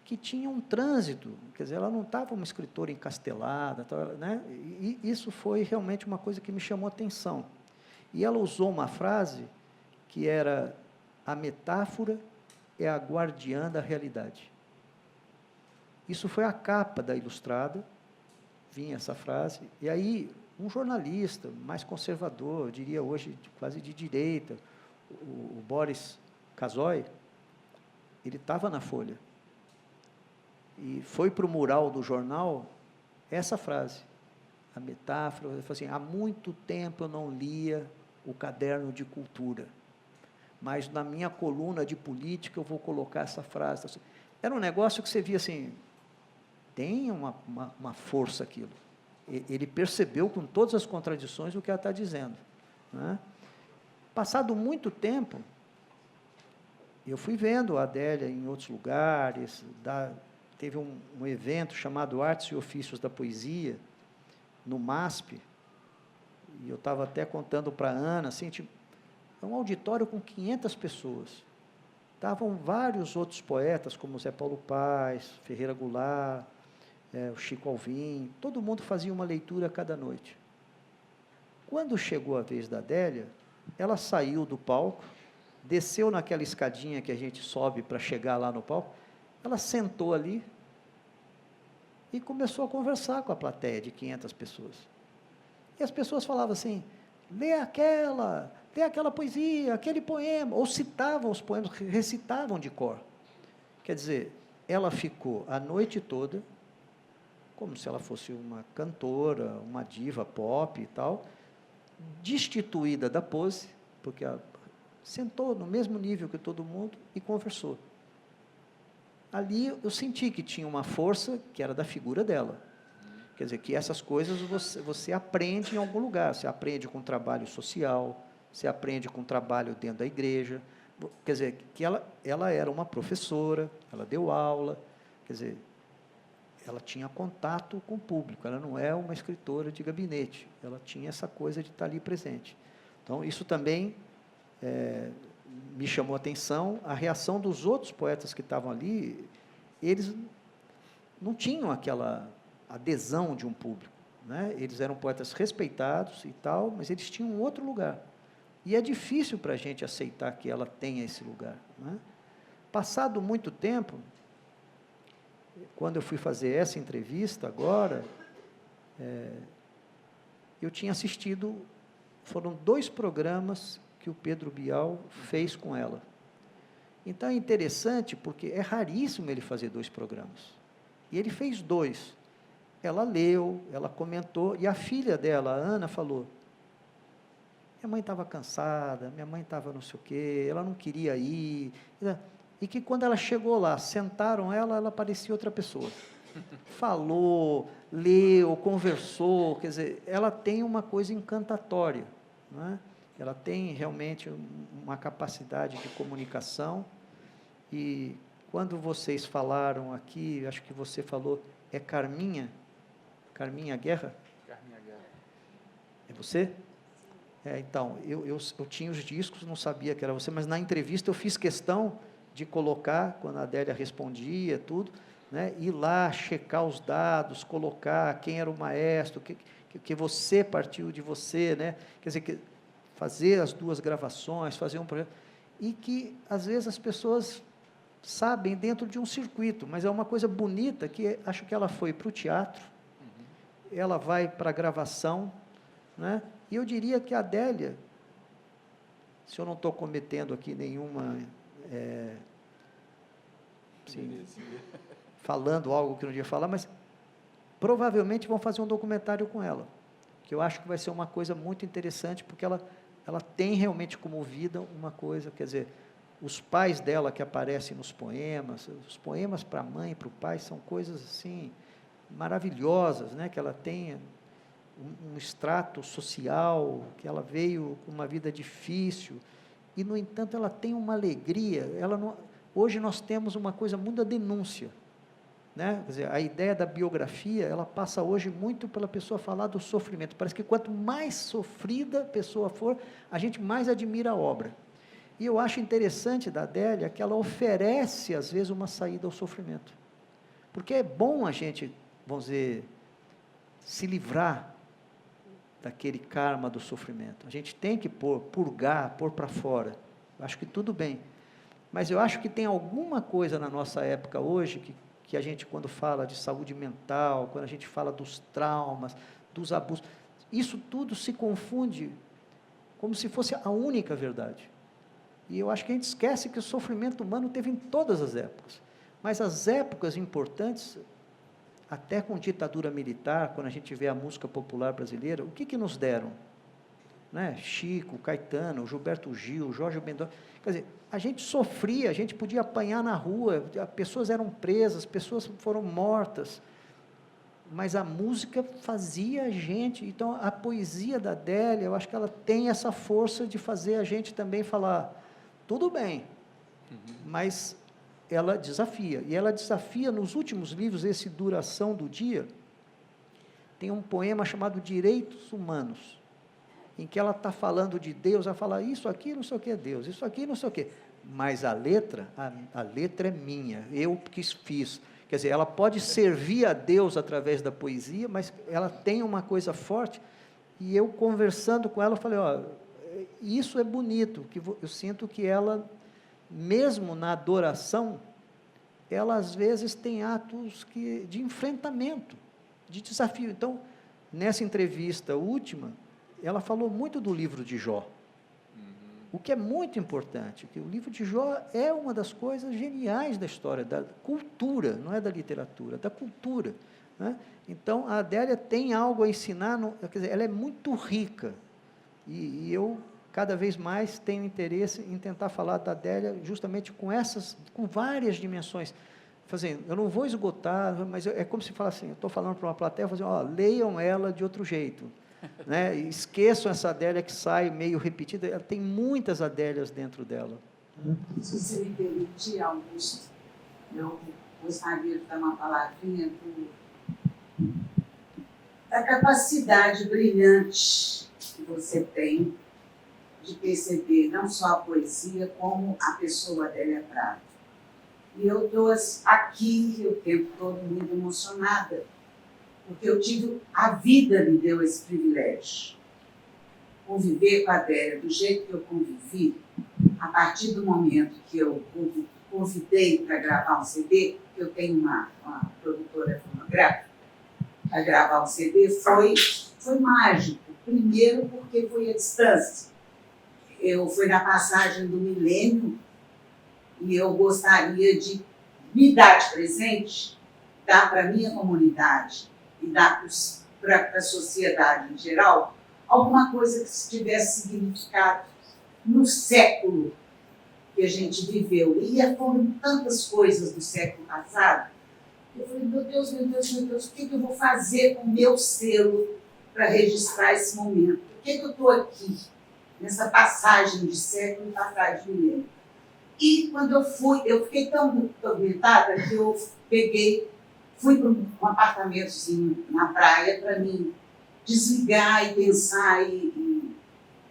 que tinha um trânsito, quer dizer, ela não estava uma escritora encastelada, né? E isso foi realmente uma coisa que me chamou a atenção. E ela usou uma frase que era: a metáfora é a guardiã da realidade. Isso foi a capa da Ilustrada, vinha essa frase, e aí um jornalista mais conservador, eu diria hoje quase de direita, o Boris Kazoy, ele estava na Folha, e foi para o mural do jornal essa frase, a metáfora, ele falou assim: há muito tempo eu não lia o caderno de cultura, mas na minha coluna de política eu vou colocar essa frase. Era um negócio que você via assim, tem uma força aquilo. Ele percebeu com todas as contradições o que ela está dizendo, né? Passado muito tempo, eu fui vendo a Adélia em outros lugares, teve um evento chamado Artes e Ofícios da Poesia, no MASP, e eu estava até contando para a Ana, assim, tipo, é um auditório com 500 pessoas. Estavam vários outros poetas, como Zé Paulo Paes, Ferreira Goulart, o Chico Alvim, todo mundo fazia uma leitura cada noite. Quando chegou a vez da Adélia, ela saiu do palco, desceu naquela escadinha que a gente sobe para chegar lá no palco, ela sentou ali e começou a conversar com a plateia de 500 pessoas. E as pessoas falavam assim: lê aquela poesia, aquele poema, ou citavam os poemas, recitavam de cor. Quer dizer, ela ficou a noite toda, como se ela fosse uma cantora, uma diva pop e tal, destituída da pose, porque ela sentou no mesmo nível que todo mundo e conversou. Ali eu senti que tinha uma força que era da figura dela. Quer dizer, que essas coisas você aprende em algum lugar, você aprende com trabalho social, você aprende com trabalho dentro da igreja. Quer dizer, que ela era uma professora, ela deu aula, quer dizer, ela tinha contato com o público, ela não é uma escritora de gabinete, ela tinha essa coisa de estar ali presente. Então, isso também me chamou a atenção. A reação dos outros poetas que estavam ali, eles não tinham aquela adesão de um público, né? Eles eram poetas respeitados e tal, mas eles tinham um outro lugar. E é difícil para a gente aceitar que ela tenha esse lugar, né? Passado muito tempo, quando eu fui fazer essa entrevista agora, eu tinha assistido, foram 2 programas que o Pedro Bial fez com ela. Então é interessante, porque é raríssimo ele fazer 2 programas. E ele fez 2. Ela leu, ela comentou, e a filha dela, a Ana, falou: minha mãe estava cansada, minha mãe estava não sei o quê, ela não queria ir. E que quando ela chegou lá, sentaram ela parecia outra pessoa. Falou, leu, conversou, quer dizer, ela tem uma coisa encantatória, né? Ela tem realmente uma capacidade de comunicação. E quando vocês falaram aqui, acho que você falou, é Carminha Guerra? Carminha Guerra. É você? Então, eu tinha os discos, não sabia que era você, mas na entrevista eu fiz questão de colocar, quando a Adélia respondia, tudo, né, ir lá, checar os dados, colocar quem era o maestro, que você partiu de você, né, quer dizer, fazer as 2 gravações, fazer um projeto, e que, às vezes, as pessoas sabem dentro de um circuito, mas é uma coisa bonita, que acho que ela foi para o teatro, ela vai para a gravação, né, e eu diria que a Adélia, se eu não estou cometendo aqui nenhuma... falando algo que não devia falar, mas provavelmente vão fazer um documentário com ela, que eu acho que vai ser uma coisa muito interessante, porque ela tem realmente como vida uma coisa, quer dizer, os pais dela que aparecem nos poemas, os poemas para a mãe e para o pai, são coisas assim, maravilhosas, né, que ela tem, um extrato social, que ela veio com uma vida difícil, e, no entanto, ela tem uma alegria. Hoje nós temos uma coisa muito da denúncia, né? Quer dizer, a ideia da biografia, ela passa hoje muito pela pessoa falar do sofrimento. Parece que quanto mais sofrida a pessoa for, a gente mais admira a obra. E eu acho interessante da Adélia que ela oferece, às vezes, uma saída ao sofrimento. Porque é bom a gente, vamos dizer, se livrar daquele karma do sofrimento. A gente tem que purgar, pôr para fora. Eu acho que tudo bem. Mas eu acho que tem alguma coisa na nossa época hoje que a gente, quando fala de saúde mental, quando a gente fala dos traumas, dos abusos, isso tudo se confunde como se fosse a única verdade. E eu acho que a gente esquece que o sofrimento humano teve em todas as épocas. Mas as épocas importantes, até com ditadura militar, quando a gente vê a música popular brasileira, o que nos deram? Né? Chico, Caetano, Gilberto Gil, Jorge Bendotti. Quer dizer, a gente sofria, a gente podia apanhar na rua, pessoas eram presas, pessoas foram mortas, mas a música fazia a gente. Então, a poesia da Adélia, eu acho que ela tem essa força de fazer a gente também falar, tudo bem, mas ela desafia. E ela desafia, nos últimos livros, esse Duração do Dia, tem um poema chamado Direitos Humanos, em que ela está falando de Deus, ela fala, isso aqui não sei o que é Deus, isso aqui não sei o que, mas a letra é minha, eu que fiz. Quer dizer, ela pode servir a Deus através da poesia, mas ela tem uma coisa forte, e eu conversando com ela, falei, isso é bonito, que eu sinto que ela, mesmo na adoração, ela às vezes tem atos de enfrentamento, de desafio. Então, nessa entrevista última, ela falou muito do livro de Jó, o que é muito importante, que o livro de Jó é uma das coisas geniais da história, da cultura, não é da literatura, da cultura, né? Então, a Adélia tem algo a ensinar, quer dizer, ela é muito rica, e eu, cada vez mais, tenho interesse em tentar falar da Adélia justamente com várias dimensões. Eu não vou esgotar, mas é como se falasse assim, eu estou falando para uma plateia, leiam ela de outro jeito. Né? Esqueçam essa Adélia que sai meio repetida, ela tem muitas Adélias dentro dela. Se você me permitir, Augusto, eu gostaria de dar uma palavrinha da capacidade brilhante que você tem de perceber não só a poesia, como a pessoa Adélia Prado. E eu estou aqui o tempo todo muito emocionada, porque a vida me deu esse privilégio. Conviver com a Adélia do jeito que eu convivi, a partir do momento que eu convidei para gravar um CD, que eu tenho uma produtora fonográfica, para gravar um CD, foi mágico. Primeiro porque foi à distância. Foi na passagem do milênio e eu gostaria de me dar de presente, dar para a minha comunidade e dar para a sociedade em geral, alguma coisa que tivesse significado no século que a gente viveu. E foram tantas coisas do século passado, eu falei, meu Deus, o que eu vou fazer com o meu selo para registrar esse momento? Por que eu estou aqui, nessa passagem de século e passagem de milênio? E quando eu fiquei tão atormentada que eu fui para um apartamentozinho na praia para me desligar e pensar. E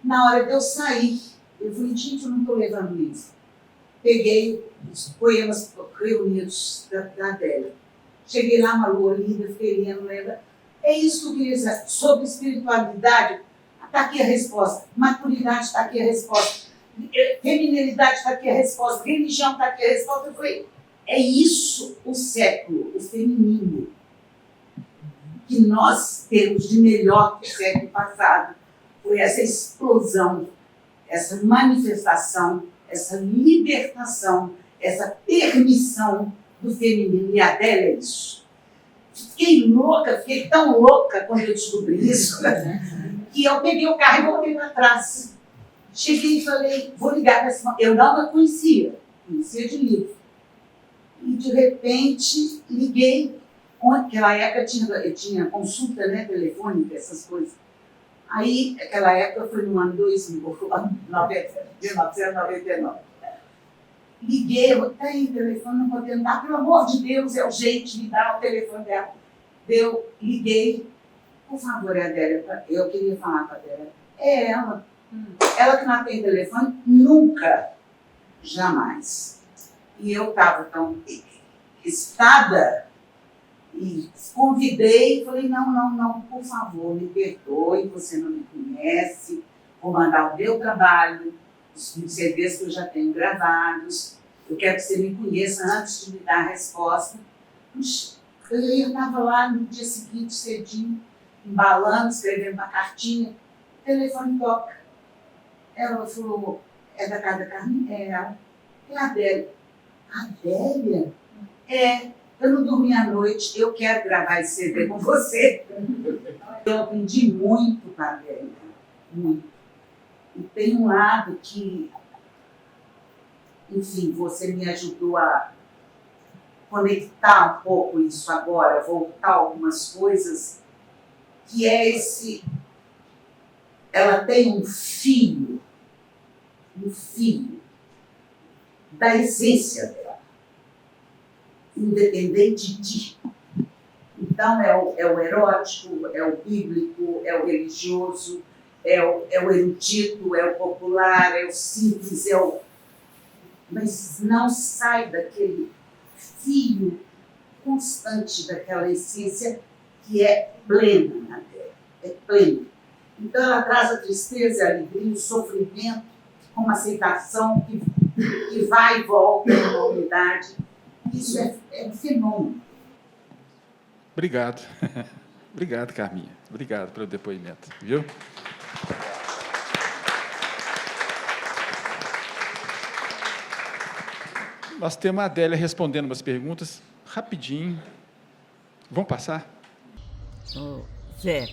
na hora de eu sair, eu falei, gente, eu não estou levando livro. Peguei os poemas reunidos da Adélia. Cheguei lá, uma lua linda, fiquei lendo, lendo. É isso que eu queria dizer. Sobre espiritualidade, está aqui a resposta. Maturidade, está aqui a resposta. Feminilidade, está aqui a resposta. Religião, está aqui a resposta. Eu falei, é isso o século, o feminino, que nós temos de melhor que o século passado. Foi essa explosão, essa manifestação, essa libertação, essa permissão do feminino. E a Adélia é isso. Fiquei tão louca quando eu descobri isso, que eu peguei o carro e voltei para trás. Cheguei e falei, vou ligar para essa... Eu não a conhecia de livro. E, de repente, liguei Naquela época eu tinha consulta, né, telefônica, essas coisas. Aí, aquela época foi no ano 2000, foi no ano 1999. Liguei, tem telefone, não podendo dar, pelo amor de Deus, é urgente, me dá o telefone dela. Liguei, por favor, é a Adélia, eu queria falar com a Adélia. É ela. Ela que não atende telefone, nunca, jamais. E eu estava tão excitada e convidei, falei, não, por favor, me perdoe, você não me conhece, vou mandar o meu trabalho, os CDs que eu já tenho gravados, eu quero que você me conheça antes de me dar a resposta. Puxa, eu estava lá no dia seguinte, cedinho, embalando, escrevendo uma cartinha, o telefone toca. Ela falou, é da casa da Carminha? É ela. É a Adélia. Adélia? É, eu não dormi à noite, eu quero gravar esse CD com você. Eu aprendi muito com a Adélia, muito. E tem um lado que, enfim, você me ajudou a conectar um pouco isso agora, voltar algumas coisas, que é esse... Ela tem um fio da essência dela, independente de. Então, é o erótico, é o bíblico, é o religioso, é o erudito, é o popular, é o simples, mas não sai daquele fio constante daquela essência que é plena na Terra, é plena. Então, ela traz a tristeza, a alegria, o sofrimento com uma aceitação que vai e volta na unidade. Isso é um fenômeno. Obrigado. Obrigado, Carminha. Obrigado pelo depoimento, viu? Nós temos a Adélia respondendo umas perguntas rapidinho. Vamos passar? Zé,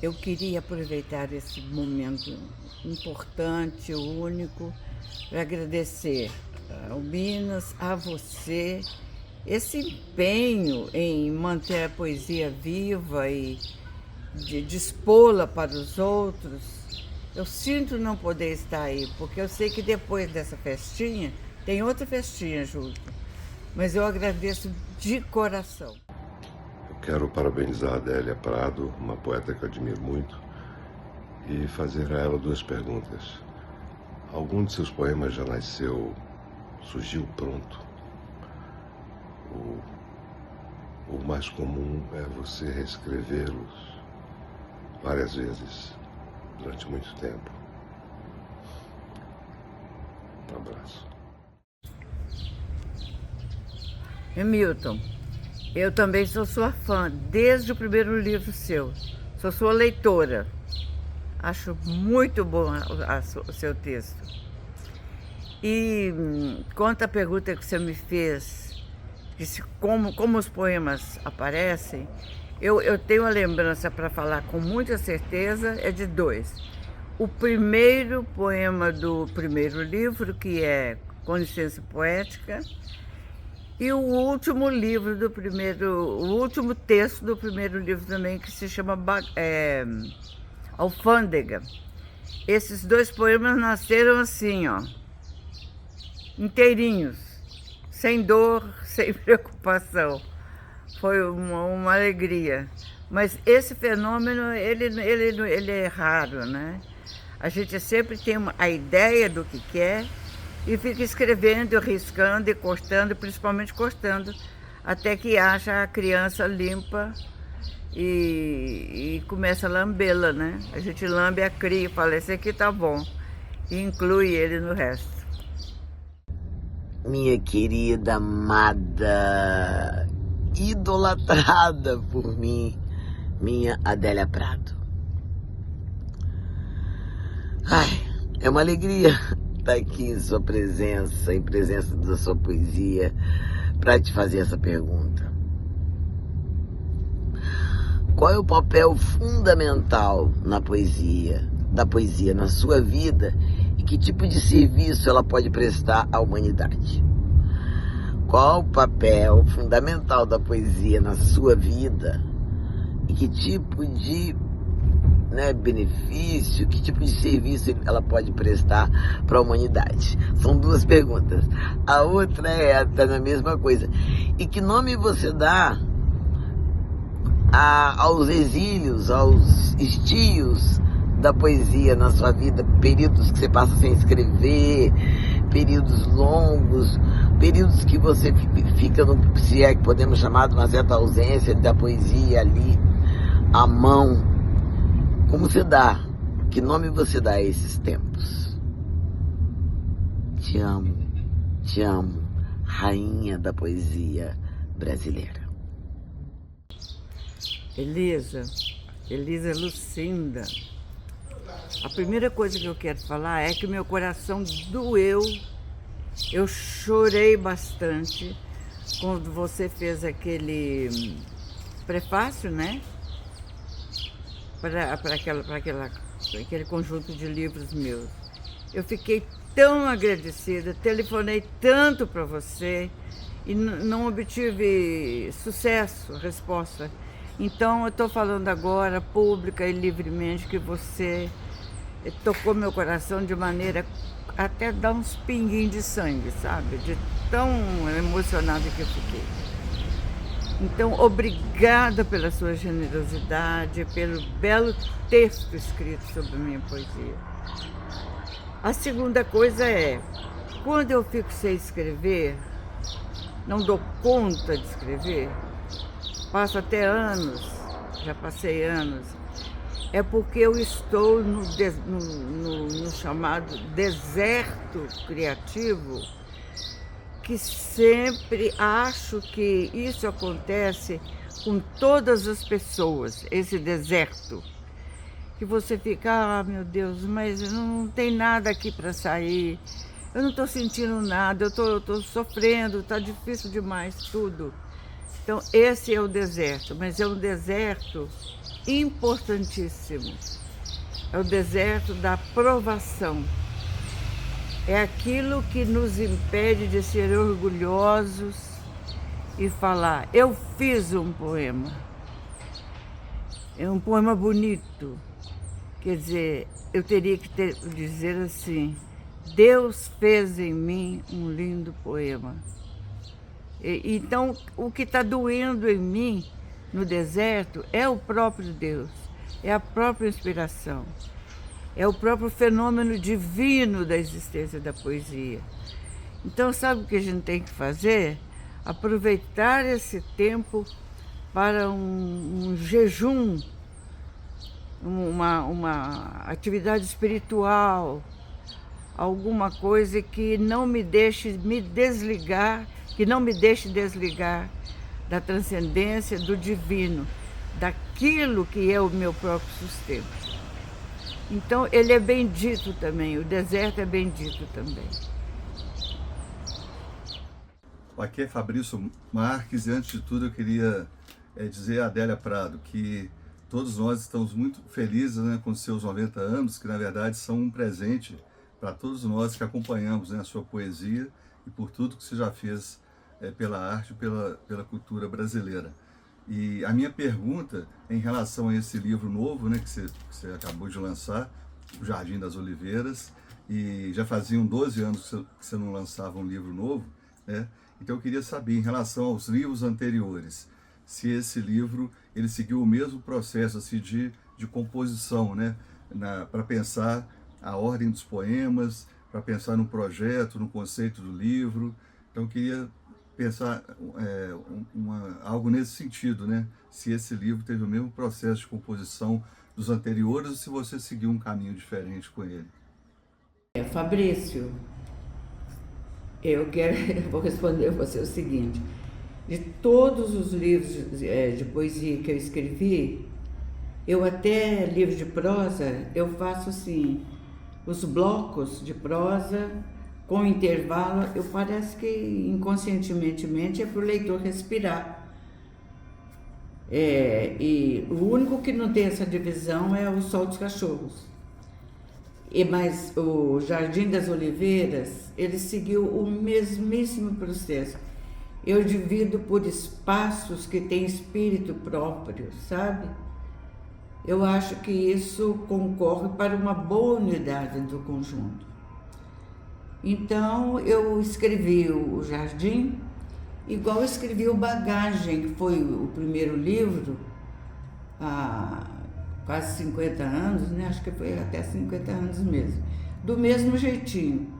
eu queria aproveitar esse momento importante, único, para agradecer ao Minas, a você, esse empenho em manter a poesia viva e de dispô-la para os outros. Eu sinto não poder estar aí, porque eu sei que depois dessa festinha, tem outra festinha junto. Mas eu agradeço de coração. Quero parabenizar a Adélia Prado, uma poeta que eu admiro muito, e fazer a ela duas perguntas. Algum de seus poemas já surgiu pronto? O mais comum é você reescrevê-los várias vezes, durante muito tempo. Um abraço. Milton, eu também sou sua fã, desde o primeiro livro seu. Sou sua leitora. Acho muito bom o seu texto. E quanto à pergunta que você me fez, como os poemas aparecem, eu tenho uma lembrança para falar com muita certeza, é de dois. O primeiro poema do primeiro livro, que é Com Licença Poética, e o último livro do o último texto do primeiro livro também, que se chama Alfândega. Esses dois poemas nasceram assim, ó, inteirinhos, sem dor, sem preocupação. Foi uma alegria. Mas esse fenômeno, ele é raro, né? A gente sempre tem a ideia do que quer e fica escrevendo, riscando e cortando, principalmente cortando, até que acha a criança limpa e começa a lambê-la, né? A gente lambe a cria e fala, esse aqui tá bom, e inclui ele no resto. Minha querida, amada, idolatrada por mim, minha Adélia Prado. Ai, é uma alegria estar aqui em sua presença, em presença da sua poesia, para te fazer essa pergunta. Qual é o papel fundamental da poesia na sua vida e que tipo de serviço ela pode prestar à humanidade? qual o papel fundamental da poesia na sua vida e que tipo de benefício, que tipo de serviço ela pode prestar para a humanidade. São duas perguntas. A outra está na mesma coisa. E que nome você dá aos exílios, aos estios da poesia na sua vida, períodos que você passa sem escrever, períodos longos, períodos que você fica, se é que podemos chamar de uma certa ausência da poesia ali, à mão. Como você dá? Que nome você dá a esses tempos? Te amo, rainha da poesia brasileira. Elisa Lucinda, a primeira coisa que eu quero falar é que meu coração doeu. Eu chorei bastante quando você fez aquele prefácio, né? Para aquele conjunto de livros meus. Eu fiquei tão agradecida, telefonei tanto para você e não obtive sucesso, resposta. Então eu estou falando agora, pública e livremente, que você tocou meu coração de maneira até dar uns pinguinhos de sangue, sabe? De tão emocionada que eu fiquei. Então, obrigada pela sua generosidade, pelo belo texto escrito sobre a minha poesia. A segunda coisa é, quando eu fico sem escrever, não dou conta de escrever, passo até anos, já passei anos, é porque eu estou no chamado deserto criativo, que sempre acho que isso acontece com todas as pessoas, esse deserto. Que você fica, meu Deus, mas não tem nada aqui para sair, eu não estou sentindo nada, eu estou sofrendo, está difícil demais tudo. Então esse é o deserto, mas é um deserto importantíssimo. É o deserto da provação. É aquilo que nos impede de ser orgulhosos e falar, eu fiz um poema. É um poema bonito. Quer dizer, eu teria que dizer assim, Deus fez em mim um lindo poema. Então, o que está doendo em mim, no deserto, é o próprio Deus, é a própria inspiração. É o próprio fenômeno divino da existência da poesia. Então, sabe o que a gente tem que fazer? Aproveitar esse tempo para um jejum, uma atividade espiritual, alguma coisa que não me deixe me desligar, que não me deixe desligar da transcendência, do divino, daquilo que é o meu próprio sustento. Então, ele é bendito também, o deserto é bendito também. Aqui é Fabrício Marques e, antes de tudo, eu queria dizer a Adélia Prado que todos nós estamos muito felizes, né, com seus 90 anos, que, na verdade, são um presente para todos nós que acompanhamos, né, a sua poesia e por tudo que você já fez pela arte, pela cultura brasileira. E a minha pergunta em relação a esse livro novo, né, que você acabou de lançar, O Jardim das Oliveiras, e já faziam 12 anos que você não lançava um livro novo, né? Então eu queria saber, em relação aos livros anteriores, se esse livro ele seguiu o mesmo processo assim, de composição, né, para pensar a ordem dos poemas, para pensar no projeto, no conceito do livro. Então eu queria pensar algo nesse sentido, né? Se esse livro teve o mesmo processo de composição dos anteriores ou se você seguiu um caminho diferente com ele. Fabrício, eu vou responder a você o seguinte, de todos os livros de poesia que eu escrevi, eu até livro de prosa, eu faço assim, os blocos de prosa, com intervalo, parece que inconscientemente é para o leitor respirar. E o único que não tem essa divisão é o Sol dos Cachorros. Mas o Jardim das Oliveiras, ele seguiu o mesmíssimo processo. eu divido por espaços que têm espírito próprio, sabe? Eu acho que isso concorre para uma boa unidade do conjunto. Então, eu escrevi o Jardim, igual eu escrevi o Bagagem, que foi o primeiro livro, há quase 50 anos, né? Acho que foi até 50 anos mesmo. Do mesmo jeitinho.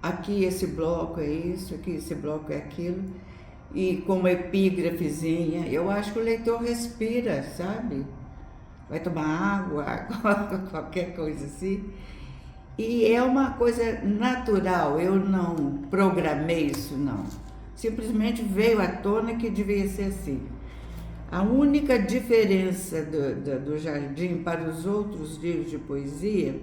Aqui esse bloco é isso, aqui esse bloco é aquilo. E com uma epígrafezinha, eu acho que o leitor respira, sabe? Vai tomar água, qualquer coisa assim. E é uma coisa natural, eu não programei isso, não. Simplesmente veio à tona que devia ser assim. A única diferença do Jardim para os outros livros de poesia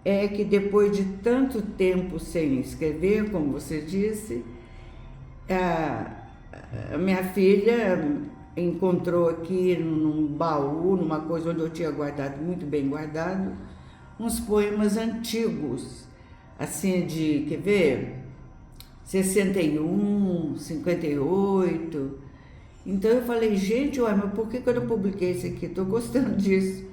é que depois de tanto tempo sem escrever, como você disse, a minha filha encontrou aqui num baú, numa coisa onde eu tinha guardado, muito bem guardado, uns poemas antigos, assim de, quer ver, 61, 58. Então eu falei, gente, ué, mas por que eu não publiquei isso aqui? Estou gostando disso.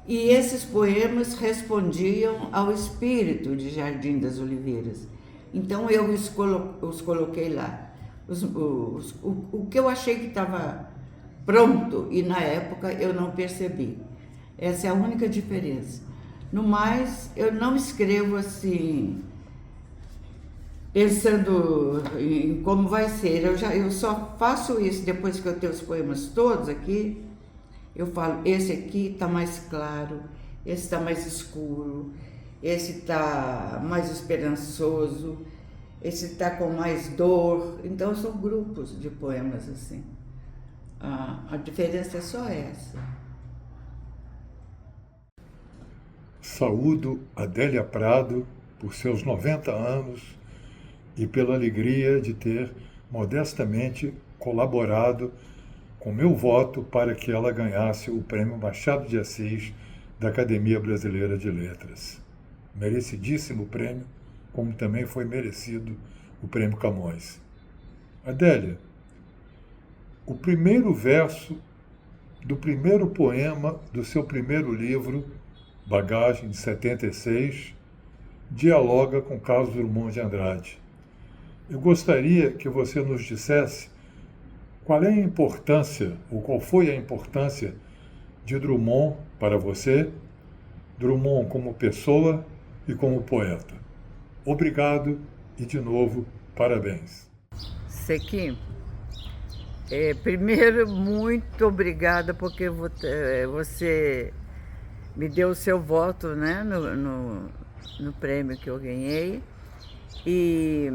E esses poemas respondiam ao espírito de Jardim das Oliveiras. Então eu os coloquei lá. O que eu achei que estava pronto e na época eu não percebi. Essa é a única diferença. No mais, eu não escrevo assim, pensando em como vai ser. Eu só faço isso depois que eu tenho os poemas todos aqui. Eu falo, esse aqui está mais claro, esse está mais escuro, esse está mais esperançoso, esse está com mais dor. Então, são grupos de poemas assim. A diferença é só essa. Saúdo Adélia Prado por seus 90 anos e pela alegria de ter modestamente colaborado com meu voto para que ela ganhasse o Prêmio Machado de Assis da Academia Brasileira de Letras. Merecidíssimo prêmio, como também foi merecido o Prêmio Camões. Adélia, o primeiro verso do primeiro poema do seu primeiro livro, Bagagem, de 76, dialoga com Carlos Drummond de Andrade. Eu gostaria que você nos dissesse qual é a importância, ou qual foi a importância de Drummond para você, Drummond como pessoa e como poeta. Obrigado e, de novo, parabéns. Sequim, primeiro, muito obrigada porque você me deu o seu voto, né, no prêmio que eu ganhei. E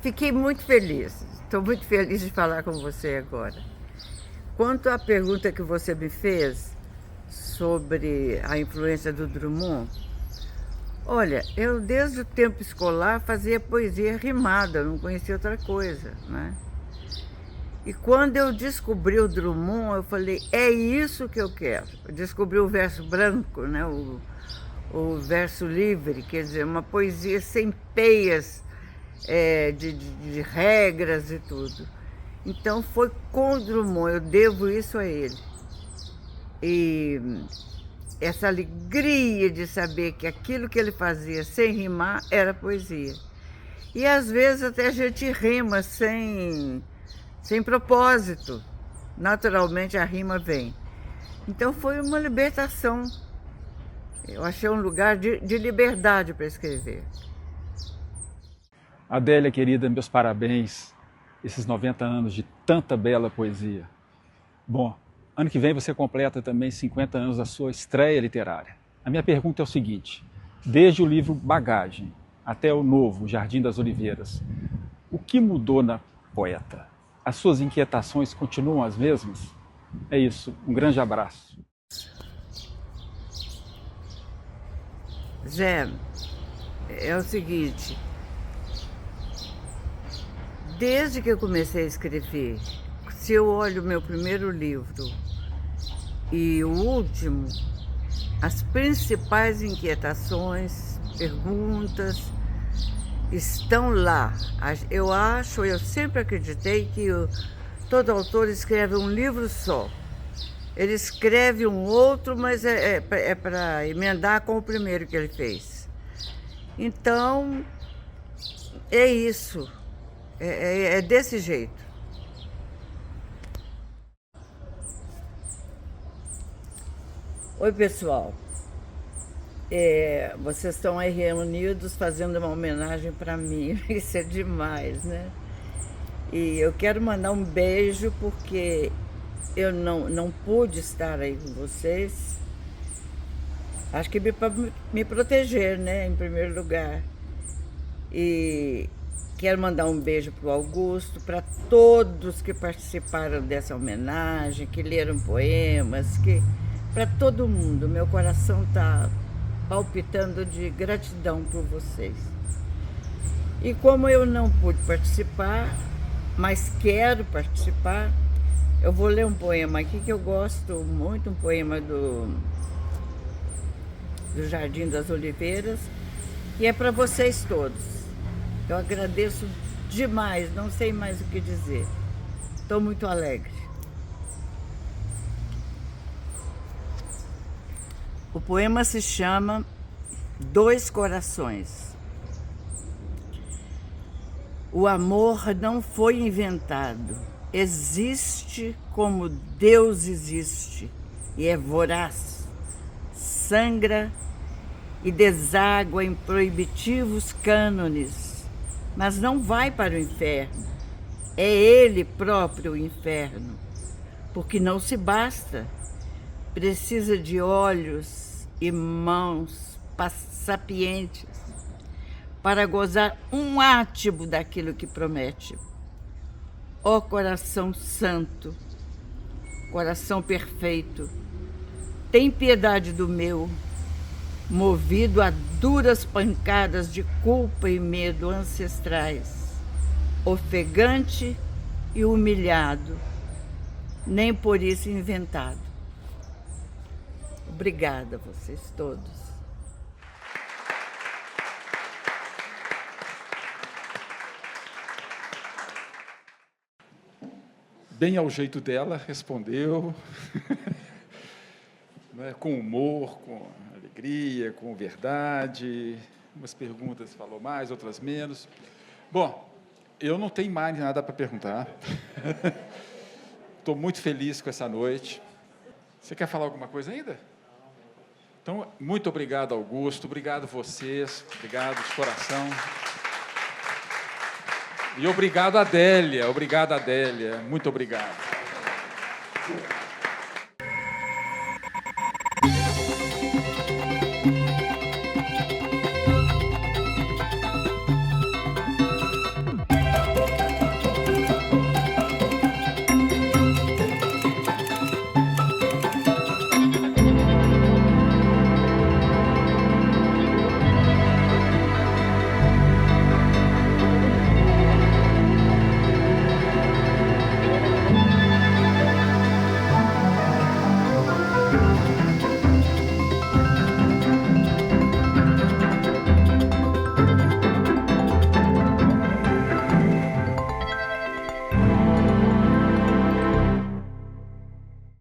fiquei muito feliz. Estou muito feliz de falar com você agora. Quanto à pergunta que você me fez sobre a influência do Drummond, olha, eu desde o tempo escolar fazia poesia rimada, não conhecia outra coisa, né? E quando eu descobri o Drummond, eu falei, é isso que eu quero. Eu descobri o verso branco, né? O verso livre, quer dizer, uma poesia sem peias, de regras e tudo. Então foi com o Drummond, eu devo isso a ele. E essa alegria de saber que aquilo que ele fazia sem rimar era poesia. E às vezes até a gente rima sem propósito. Naturalmente a rima vem. Então foi uma libertação. Eu achei um lugar de liberdade para escrever. Adélia, querida, meus parabéns, esses 90 anos de tanta bela poesia. Bom, ano que vem você completa também 50 anos da sua estreia literária. A minha pergunta é o seguinte, desde o livro Bagagem até o novo Jardim das Oliveiras, o que mudou na poeta? As suas inquietações continuam as mesmas? É isso, um grande abraço. Zé, é o seguinte, desde que eu comecei a escrever, se eu olho o meu primeiro livro e o último, as principais inquietações, perguntas, estão lá. Eu sempre acreditei que todo autor escreve um livro só. Ele escreve um outro, mas é para emendar com o primeiro que ele fez. Então, é isso. É desse jeito. Oi, pessoal. Vocês estão aí reunidos fazendo uma homenagem para mim. Isso é demais, né? E eu quero mandar um beijo porque eu não pude estar aí com vocês. Acho que para me proteger, né, em primeiro lugar. E quero mandar um beijo para o Augusto, para todos que participaram dessa homenagem, que leram poemas, para todo mundo. Meu coração está palpitando de gratidão por vocês. E como eu não pude participar, mas quero participar, eu vou ler um poema aqui que eu gosto muito, um poema do Jardim das Oliveiras, e é para vocês todos. Eu agradeço demais, não sei mais o que dizer. Estou muito alegre. O poema se chama Dois Corações. O amor não foi inventado, existe como Deus existe e é voraz, sangra e deságua em proibitivos cânones, mas não vai para o inferno, é ele próprio o inferno, porque não se basta, precisa de olhos e mãos sapientes para gozar um átimo daquilo que promete. Ó coração santo, coração perfeito, tem piedade do meu, movido a duras pancadas de culpa e medo ancestrais, ofegante e humilhado, nem por isso inventado. Obrigada a vocês todos. Bem ao jeito dela, respondeu, né, com humor, com alegria, com verdade. Umas perguntas falou mais, outras menos. Bom, eu não tenho mais nada para perguntar. Estou muito feliz com essa noite. Você quer falar alguma coisa ainda? Então, muito obrigado, Augusto. Obrigado a vocês. Obrigado de coração. E obrigado, Adélia. Obrigado, Adélia. Muito obrigado.